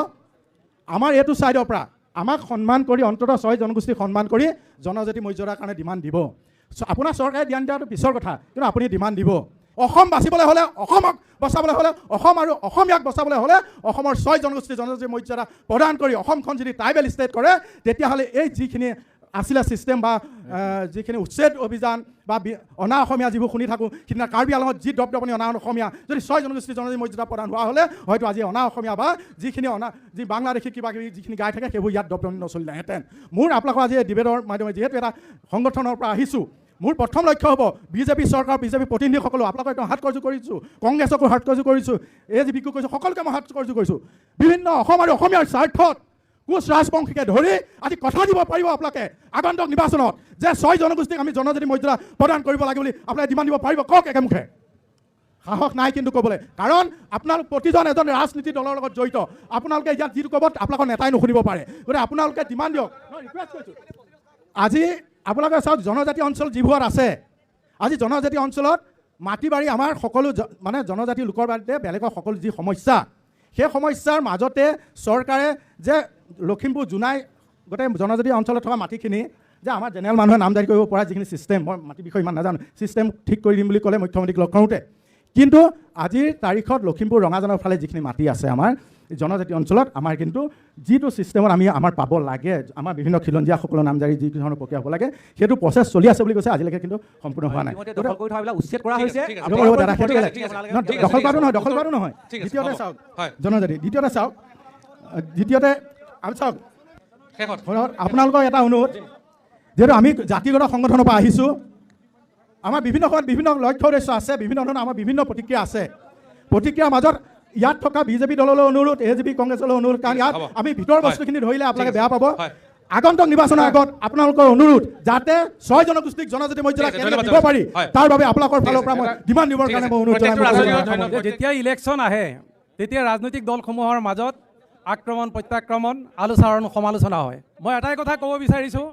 আমাৰ এইটো ছাইডৰ পৰা আমাক সন্মান কৰি অন্ততঃ 6 জনগোষ্ঠীক সন্মান কৰি জনজাতি মৰ্যাদাৰ কাৰণে ডিমাণ্ড দিব আপোনাৰ চৰকাৰে ধ্যান দিয়াটো পিছৰ কথা কিন্তু আপুনি ডিমাণ্ড দিব অসম বাচিবলৈ হ'লে অসমক বচাবলৈ হ'লে অসম আৰু অসমীয়াক বচাবলৈ হ'লে অসমৰ 6 জনগোষ্ঠী জনজাতি মৰ্যাদা প্ৰদান কৰি অসমখন যদি ট্ৰাইবেল ষ্টেট কৰে তেতিয়াহ'লে এই যিখিনি আছিলে ছিষ্টেম বা যিখিনি উচ্ছেদ অভিযান বা অনা অসমীয়া যিবোৰ শুনি থাকোঁ সিদিনা কাৰ্বি আংলঙত যি দপদপনি অনা অসমীয়া যদি 6 জনগোষ্ঠী জনজাতি মৰ্যাদা প্ৰদান হোৱা হ'লে হয়তো আজি অনা অসমীয়া বা যিখিনি যি বাংলাদেশী কিবা কিবি যিখিনি গাই থাকে সেইবোৰ ইয়াত দপদপনি নচলিলেহেঁতেন মোৰ আপোনালোকৰ আজি এই ডিবেটৰ মাধ্যমে যিহেতু এটা সংগঠনৰ পৰা আহিছোঁ মোৰ প্ৰথম লক্ষ্য হ'ব BJP চৰকাৰ BJP প্ৰতিনিধিসকলো আপোনালোকক একদম হাত কৰ্য কৰিছোঁ কংগ্ৰেছকো হাত কৰ্য কৰিছোঁ AJPকো কৰিছোঁ সকলোকে মই হাত কৰ্য কৰিছোঁ বিভিন্ন অসম আৰু অসমীয়াৰ স্বাৰ্থত কোচ ৰাজবংশীকে ধৰি আজি কথা দিব পাৰিব আপোনালোকে আগন্তুক নিৰ্বাচনত যে 6 জনগোষ্ঠীক আমি জনজাতি মৰ্যাদা প্ৰদান কৰিব লাগে বুলি আপোনালোকে ডিমাণ্ড দিব পাৰিব কওক একেমুখে সাহস নাই কিন্তু ক'বলৈ কাৰণ আপোনালোক প্ৰতিজন এজন ৰাজনীতি দলৰ লগত জড়িত আপোনালোকে ইয়াত যিটো ক'ব আপোনালোকৰ নেতাই নুশুনিব পাৰে গতিকে আপোনালোকে ডিমাণ্ড দিয়ক ৰিকুৱেষ্ট কৰিছোঁ আজি আপোনালোকে চাওক জনজাতি অঞ্চল যিবোৰ আছে আজি জনজাতি অঞ্চলত মাটি বাৰী আমাৰ সকলো মানে জনজাতি লোকৰ বাদে বেলেগৰ সকলো যি সমস্যা সেই সমস্যাৰ মাজতে চৰকাৰে যে লখিমপুৰ জোনাই গোটেই জনজাতি অঞ্চলত থকা মাটিখিনি যে আমাৰ জেনেৰেল মানুহে নামজাৰি কৰিব পৰা যিখিনি ছিষ্টেম মই মাটিৰ বিষয়ে ইমান নাজানো ছিষ্টেম ঠিক কৰি দিম বুলি ক'লে মুখ্যমন্ত্ৰীক লগ কৰোঁতে কিন্তু আজিৰ তাৰিখত লখিমপুৰ ৰঙাজানৰ ফালে যিখিনি মাটি আছে আমাৰ জনজাতি অঞ্চলত আমাৰ কিন্তু যিটো ছিষ্টেমত আমি আমাৰ পাব লাগে আমাৰ বিভিন্ন খিলঞ্জীয়াসকলৰ নামজাৰি যি ধৰণৰ প্ৰক্ৰিয়া হ'ব লাগে সেইটো প্ৰচেছ চলি আছে বুলি কৈছে আজিলৈকে কিন্তু সম্পূৰ্ণ হোৱা নাই দখল কৰাটো নহয় দ্বিতীয়তে চাওক জনজাতি দ্বিতীয়তে আমি চাওক আপোনালোকৰ এটা অনুৰোধ যিহেতু আমি জাতিগত সংগঠনৰ পৰা আহিছোঁ আমাৰ বিভিন্ন সময়ত বিভিন্ন লক্ষ্য উদ্দেশ্য আছে বিভিন্ন ধৰণৰ আমাৰ বিভিন্ন প্ৰতিক্ৰিয়া আছে প্ৰতিক্ৰিয়াৰ মাজত ইয়াত থকা BJP দললৈ অনুৰোধ AJP কংগ্ৰেছলৈ অনুৰোধ কাৰণ ইয়াত আমি ভিতৰ বস্তুখিনি ধৰিলে আপোনালোকে বেয়া পাব আগন্তুক নিৰ্বাচনৰ আগত আপোনালোকৰ অনুৰোধ যাতে 6 জনগোষ্ঠীক জনজাতি মৰ্যাদা কেনেকৈ দিব পাৰি তাৰ বাবে আপোনালোকৰ ফালৰ পৰা মই ডিমাণ্ড দিবৰ কাৰণে মই অনুৰোধ জনাইছোঁ যেতিয়া ইলেকশ্যন আহে তেতিয়া ৰাজনৈতিক দলসমূহৰ মাজত আক্ৰমণ প্ৰত্যাক্ৰমণ আলোচনা সমালোচনা হয় মই এটাই কথা ক'ব বিচাৰিছোঁ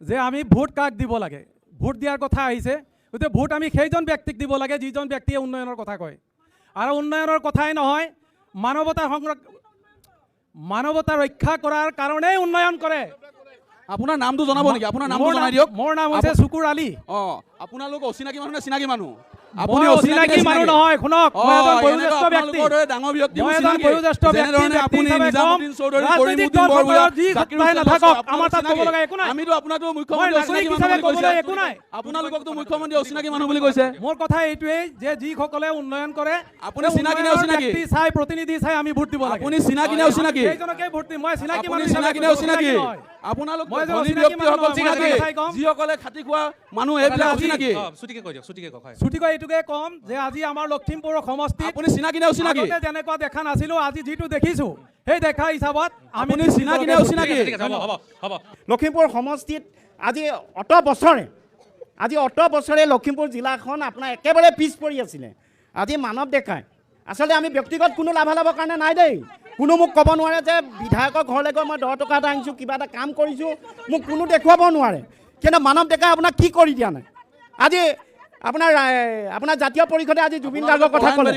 যে আমি ভোট কাক দিব লাগে ভোট দিয়াৰ কথা আহিছে গতিকে ভোট আমি সেইজন ব্যক্তিক দিব লাগে যিজন ব্যক্তিয়ে উন্নয়নৰ কথা কয় আৰু উন্নয়নৰ কথাই নহয় মানৱতা ৰক্ষা কৰাৰ কাৰণেই উন্নয়ন কৰে আপোনাৰ নামটো জনাব নেকি আপোনাৰ নামটো জনাই দিয়ক মোৰ নাম হৈছে শুকুৰ আলী আপোনালোক অচিনাকি মানুহ নে চিনাকি মানুহ আপুনি অচিনাকি মানুহ নহয় শুনক মই এজন বয়োজ্যেষ্ঠ ব্যক্তি ডাঙৰ ব্যক্তি মই এজন বয়োজ্যেষ্ঠ ব্যক্তি আপুনি নিজামুদ্দিন চৌধুৰী কৰিমুদ্দিন বৰবৰুৱা যি ঘটনাই নাথাকক আমাৰ তাত ক'ব লগা একো নাই আমিতো আপোনাকো মুখ্যমন্ত্ৰী অচিনাকি মানুহ বুলি কৈছে একো নাই আপোনালোককতো মুখ্যমন্ত্ৰী অচিনাকি মানুহ বুলি কৈছে মোৰ কথা এইটোৱেই যে যিসকলে উন্নয়ন কৰে আপুনি চিনাকি নে অচিনাকি চাই প্ৰতিনিধি চাই আমি ভোট দিব লাগে আপুনি চিনাকি নে অচিনাকি এইজনকে ভোট দিম মই চিনাকি মানুহ চিনাকি নে অচিনাকি আপোনালোক ধনী ব্যক্তিসকল চিনাকি যিসকলে খাটি খোৱা মানুহ এইবিলাক অচিনাকি ছুটিকৈ এইটোকে ক'ম যে আজি আমাৰ লখিমপুৰ সমষ্টিত আপুনি চিনাকি নে অচিনাকি যেনেকুৱা দেখা নাছিলোঁ আজি যিটো দেখিছোঁ সেই দেখা হিচাপত আপুনি চিনাকি নে অচিনাকি লখিমপুৰ সমষ্টিত আজি অত বছৰে লখিমপুৰ জিলাখন আপোনাৰ একেবাৰে পিছ পৰি আছিলে আজি মানৱ ডেকাই আচলতে আমি ব্যক্তিগত কোনো লাভালাভৰ কাৰণে নাই দেই কোনো মোক ক'ব নোৱাৰে যে বিধায়কৰ ঘৰলৈ গৈ মই 10 টকা এটা আনিছোঁ কিবা এটা কাম কৰিছোঁ মোক কোনো দেখুৱাব নোৱাৰে কিন্তু মানৱ ডেকাই আপোনাক কি কৰি দিয়া নাই আজি আপোনাৰ জাতীয় পৰিষদে আজি জুবিন গাৰ্গৰ কথা ক'লে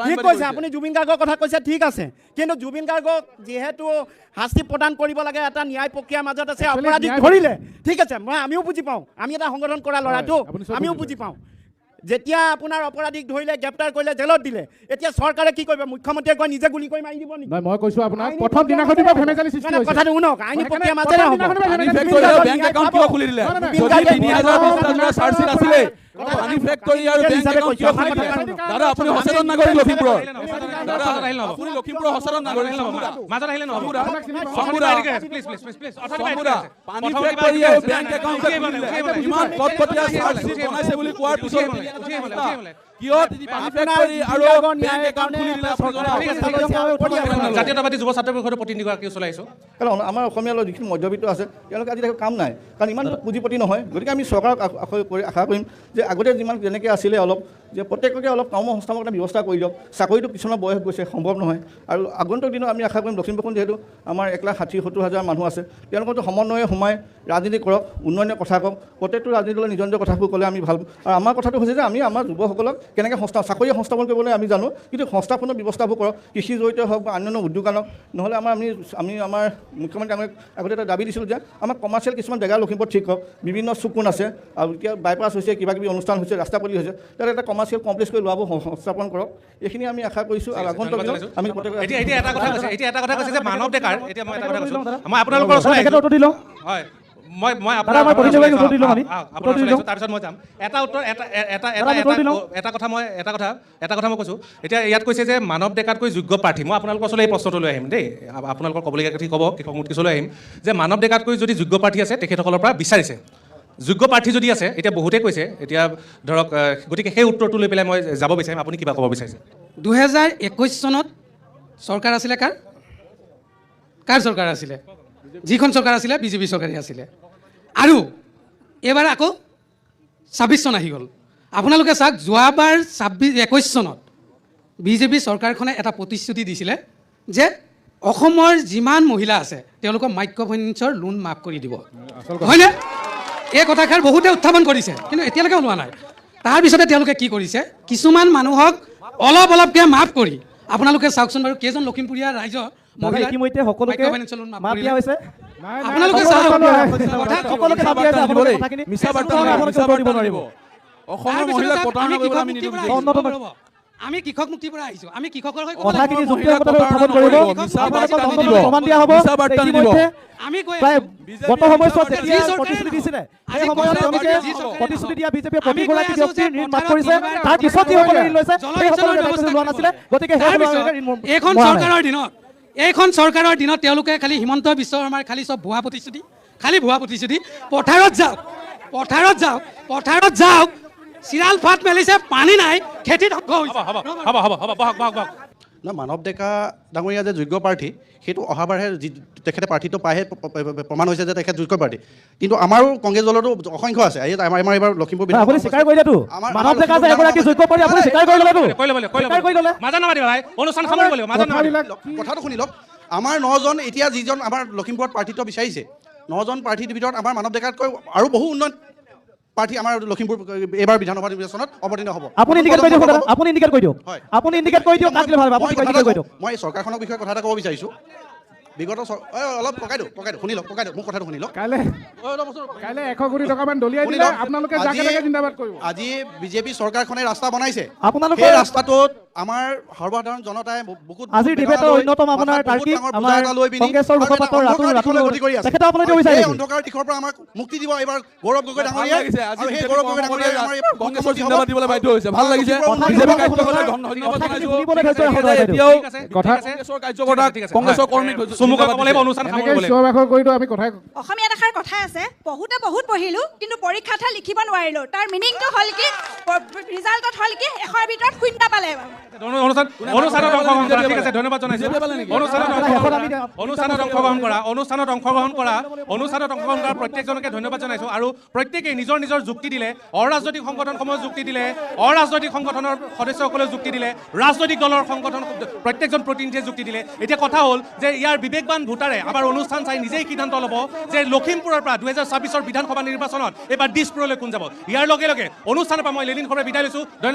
ঠিক কৈছে আপুনি জুবিন গাৰ্গৰ কথা কৈছে ঠিক আছে কিন্তু জুবিন গাৰ্গক যিহেতু শাস্তি প্ৰদান কৰিব লাগে এটা ন্যায় প্ৰক্ৰিয়াৰ মাজত আছে অপৰাধীক ধৰিলে ঠিক আছে আমিও বুজি পাওঁ আমি এটা সংগঠন কৰা ল'ৰাটো আমিও বুজি পাওঁ যেতিয়া আপোনাৰ অপৰাধীক ধৰিলে গ্ৰেপ্তাৰ কৰিলে জেলত দিলে এতিয়া চৰকাৰে কি কৰিব মুখ্যমন্ত্ৰীয়ে কয় নিজে গুলি কৰি মাৰি দিব নেকি মই কৈছো আপোনাক প্ৰথম দিনাখনৰ পৰা ভেমেজালি সৃষ্টি হৈছে কথাটো শুনক আইনী প্ৰক্ৰিয়াৰ মাজেৰে হ'ব বেংক একাউণ্ট কিয় খুলি দিলে যদি 3000 চাৰ্জশীট আছিলে পানী ফেক্টৰী আৰু বেংক একাউণ্ট কিয় খুলি দিলে দাদা আপুনি সচেতন নাগৰিক লখিমপুৰৰ দাদা আপুনি লখিমপুৰৰ সচেতন নাগৰিক মাজত আহিলে নহ'ব পানী ফেক্টৰী আৰু বেংক একাউণ্ট ইমান কটকটীয়া চাৰ্জশীট বনাইছে বুলি কোৱাৰ পিছত কিয় পানী ফেক্টৰী আৰু বেংক একাউণ্ট খুলি দিলে জাতীয়তাবাদী যুৱ ছাত্ৰ পৰিষদৰ প্ৰতিনিধিগৰাকীও চলাই আহিছোঁ কাৰণ আমাৰ অসমীয়া যিখিনি মধ্যবিত্ত আছে তেওঁলোকে আজি কাম নাই কাৰণ ইমান পুঁজিপতি নহয় গতিকে আমি চৰকাৰক আশা কৰিম যে আগতে যিমান যেনেকৈ আছিলে অলপ যে প্ৰত্যেককে অলপ কৰ্ম সংস্থাপনৰ ব্যৱস্থা কৰি দিয়ক চাকৰিটো কিছুমান বয়স গৈছে সম্ভৱ নহয় আৰু আগন্তুক দিনত আমি আশা কৰিম লখিমপুৰখন যিহেতু আমাৰ 1,60,70,000 মানুহ আছে তেওঁলোকতো সমন্বয়ে সোমাই ৰাজনীতি কৰক উন্নয়নৰ কথা কওক প্ৰত্যেকটো ৰাজনীতি দলে নিজৰ নিজৰ কথাবোৰ ক'লে আমি ভাল আৰু আমাৰ কথাটো হৈছে যে আমি আমাৰ যুৱসকলক কেনেকৈ চাকৰি সংস্থাপন কৰিবলৈ আমি জানো কিন্তু সংস্থাপনৰ ব্যৱস্থাবোৰ কৰক কৃষি জড়িত হওক বা অন্যান্য উদ্যোগ আনক নহ'লে আমি আমাৰ মুখ্যমন্ত্ৰী আমাক আগতে এটা দাবী দিছিলোঁ যে আমাৰ কমাৰ্চিয়েল কিছুমান জেগা লখিমপুৰত ঠিক হওক বিভিন্ন চুকুন আছে আৰু এতিয়া বাইপাছ হৈছে কিবা কিবি অনুষ্ঠান হৈছে ৰাস্তা পদূলি হৈছে তাত এটা কমাৰ্চিয়েল কমপ্লেক্স কৰি লোৱাবোৰ সংস্থাপন কৰক এইখিনি আমি আশা কৰিছোঁ আৰু আগন্তুক আমি এতিয়া এটা কথা কৈছে যে মানৱ ডেকাৰ এতিয়া মই এটা কথা কৈছোঁ মই আপোনালোকৰ ওচৰত হয় মই তাৰপিছত মই যাম এটা কথা মই কৈছোঁ এতিয়া ইয়াত কৈছে যে মানৱ ডেকাতকৈ যোগ্য প্ৰাৰ্থী মই আপোনালোকৰ ওচৰলৈ এই প্ৰশ্নটো লৈ আহিম দেই আপোনালোকৰ ক'বলগীয়া কথা ক'ব কৃষক মুক্তিলৈ আহিম যে মানৱ ডেকাতকৈ যদি যোগ্য প্ৰাৰ্থী আছে তেখেতসকলৰ পৰা বিচাৰিছে যোগ্য প্ৰাৰ্থী যদি আছে এতিয়া বহুতে কৈছে এতিয়া ধৰক গতিকে সেই উত্তৰটো লৈ পেলাই মই যাব বিচাৰিম আপুনি কিবা ক'ব বিচাৰিছে 2021 চনত চৰকাৰ আছিলে কাৰ চৰকাৰ আছিলে যিখন চৰকাৰ আছিলে বিজেপি চৰকাৰে আছিলে আৰু এইবাৰ আকৌ 26 চন আহি গ'ল আপোনালোকে চাওক যোৱাবাৰ 21 চনত বিজেপি চৰকাৰখনে এটা প্ৰতিশ্ৰুতি দিছিলে যে অসমৰ যিমান মহিলা আছে তেওঁলোকক মাইক্ৰ' ফাইনেন্সৰ লোন মাফ কৰি দিব হয়নে এই কথাষাৰ বহুতে উত্থাপন কৰিছে কিন্তু এতিয়ালৈকে ওলোৱা নাই তাৰপিছতে তেওঁলোকে কি কৰিছে কিছুমান মানুহক অলপকৈ মাফ কৰি আপোনালোকে চাওকচোন বাৰু কেইজন লখিমপুৰীয়া ৰাইজৰ ইতিমধ্যে সকলোকে মাত দিয়া হৈছে আপোনালোকে আমি কৃষক মুক্তিৰ পৰা আহিছোঁ আমি কৃষকৰ হৈ কথাখিনি উত্থাপন কৰিব প্ৰমাণ দিয়া হ'ব আমি গত সময়ছোৱাত যেতিয়া প্ৰতিশ্ৰুতি দিছিলে সেই সময়ত তেওঁলোকে প্ৰতিশ্ৰুতি দিয়া বিজেপিয়ে প্ৰতিগৰাকী ব্যক্তিৰ ঋণ মাফ কৰিছে তাৰ পিছত যিসকলে ঋণ লৈছে সেইসকলে লোৱা নাছিলে গতিকে এইখন চৰকাৰৰ দিনত তেওঁলোকে খালি হিমন্ত বিশ্ব শৰ্মাৰ খালি চব ভুৱা প্ৰতিশ্ৰুতি পথাৰত যাওক চিৰাল ফাট মেলিছে পানী নাই খেতি ধ্বংস হৈছে মানৱ ডেকা ডাঙৰীয়া যে যোগ্য প্ৰাৰ্থী সেইটো অহাবাৰহে যি তেখেতে প্ৰাৰ্থীটো পায়হে প্ৰমাণ হৈছে যে তেখেত যোগ্য প্ৰাৰ্থী কিন্তু আমাৰো কংগ্ৰেছ দলতো অসংখ্য আছে আমাৰ এইবাৰ লখিমপুৰ আপুনি স্বীকাৰ কৰিলেতো মানৱ ডেকা যে এগৰাকী যোগ্য প্ৰাৰ্থী আপুনি স্বীকাৰ কথাটো শুনি লওক আমাৰ 9জন এতিয়া যিজন আমাৰ লখিমপুৰত প্ৰাৰ্থীত্ব বিচাৰিছে 9জন প্ৰাৰ্থীৰ ভিতৰত আমাৰ মানৱ ডেকাতকৈ আৰু বহু উন্নত প্ৰাৰ্থী আমাৰ লখিমপুৰ এইবাৰ বিধানসভা নিৰ্বাচনত অৱতীৰ্ণ হ'ব আপুনি ইণ্ডিকেট কৰি দিয়ক মই চৰকাৰখনৰ বিষয়ে কথা এটা ক'ব বিচাৰিছোঁ বিগত অলপ ককাই দিওঁ শুনি লওক মোৰ কথাটো শুনি লওক কাইলৈ 100 কোটি টকামান দলিয়াই দিলে আপোনালোকে জিন্দাবাদ কৰিব আজি বিজেপি চৰকাৰখনে ৰাস্তা বনাইছে আপোনালোকে ৰাস্তাটোত আমাৰ সৰ্বসাধাৰণ জনতাই বহুত আজিৰ ডিবেটৰ অন্যতম আপোনাৰ তাৰ্কিক আমাৰ কংগ্ৰেছৰ মুখপাত্ৰ ৰাতুল তেখেতে আপুনি বিচাৰে অন্ধকাৰ দিশৰ পৰা আমাক মুক্তি দিব এইবাৰ গৌৰৱ গগৈ ডাঙৰীয়া আৰু সেই গৌৰৱ গগৈ ডাঙৰীয়া আমাৰ কংগ্ৰেছৰ জিন্দাবাদ দিবলৈ বাধ্য হৈছে ভাল লাগিছে কংগ্ৰেছৰ কৰ্মী অসমীয়া ভাষাৰ কথা আছে বহুতে বহুত পঢ়িলোঁ কিন্তু পৰীক্ষাতহে লিখিব নোৱাৰিলোঁ তাৰ মিনিংটো হ'ল কি ৰিজাল্টত হ'ল কি 100ৰ ভিতৰত 0 পালে অনুষ্ঠানত অংশগ্ৰহণ কৰা প্ৰত্যেকজনকে ধন্যবাদ জনাইছোঁ আৰু প্ৰত্যেকেই নিজৰ নিজৰ যুক্তি দিলে অৰাজনৈতিক সংগঠনসমূহে যুক্তি দিলে অৰাজনৈতিক সংগঠনৰ সদস্যসকলে যুক্তি দিলে ৰাজনৈতিক দলৰ সংগঠন প্ৰত্যেকজন প্ৰতিনিধিয়ে যুক্তি দিলে এতিয়া কথা হ'ল যে ইয়াৰ বিবেকবান ভোটাৰে আমাৰ অনুষ্ঠান চাই নিজেই সিদ্ধান্ত ল'ব যে লখিমপুৰৰ পৰা 2026 বিধানসভা নিৰ্বাচনত এইবাৰ দিছপুৰলৈ কোন যাব ইয়াৰ লগে লগে অনুষ্ঠানৰ পৰা মই এদিন সবে বিদায় লৈছোঁ। ধন্যবাদ।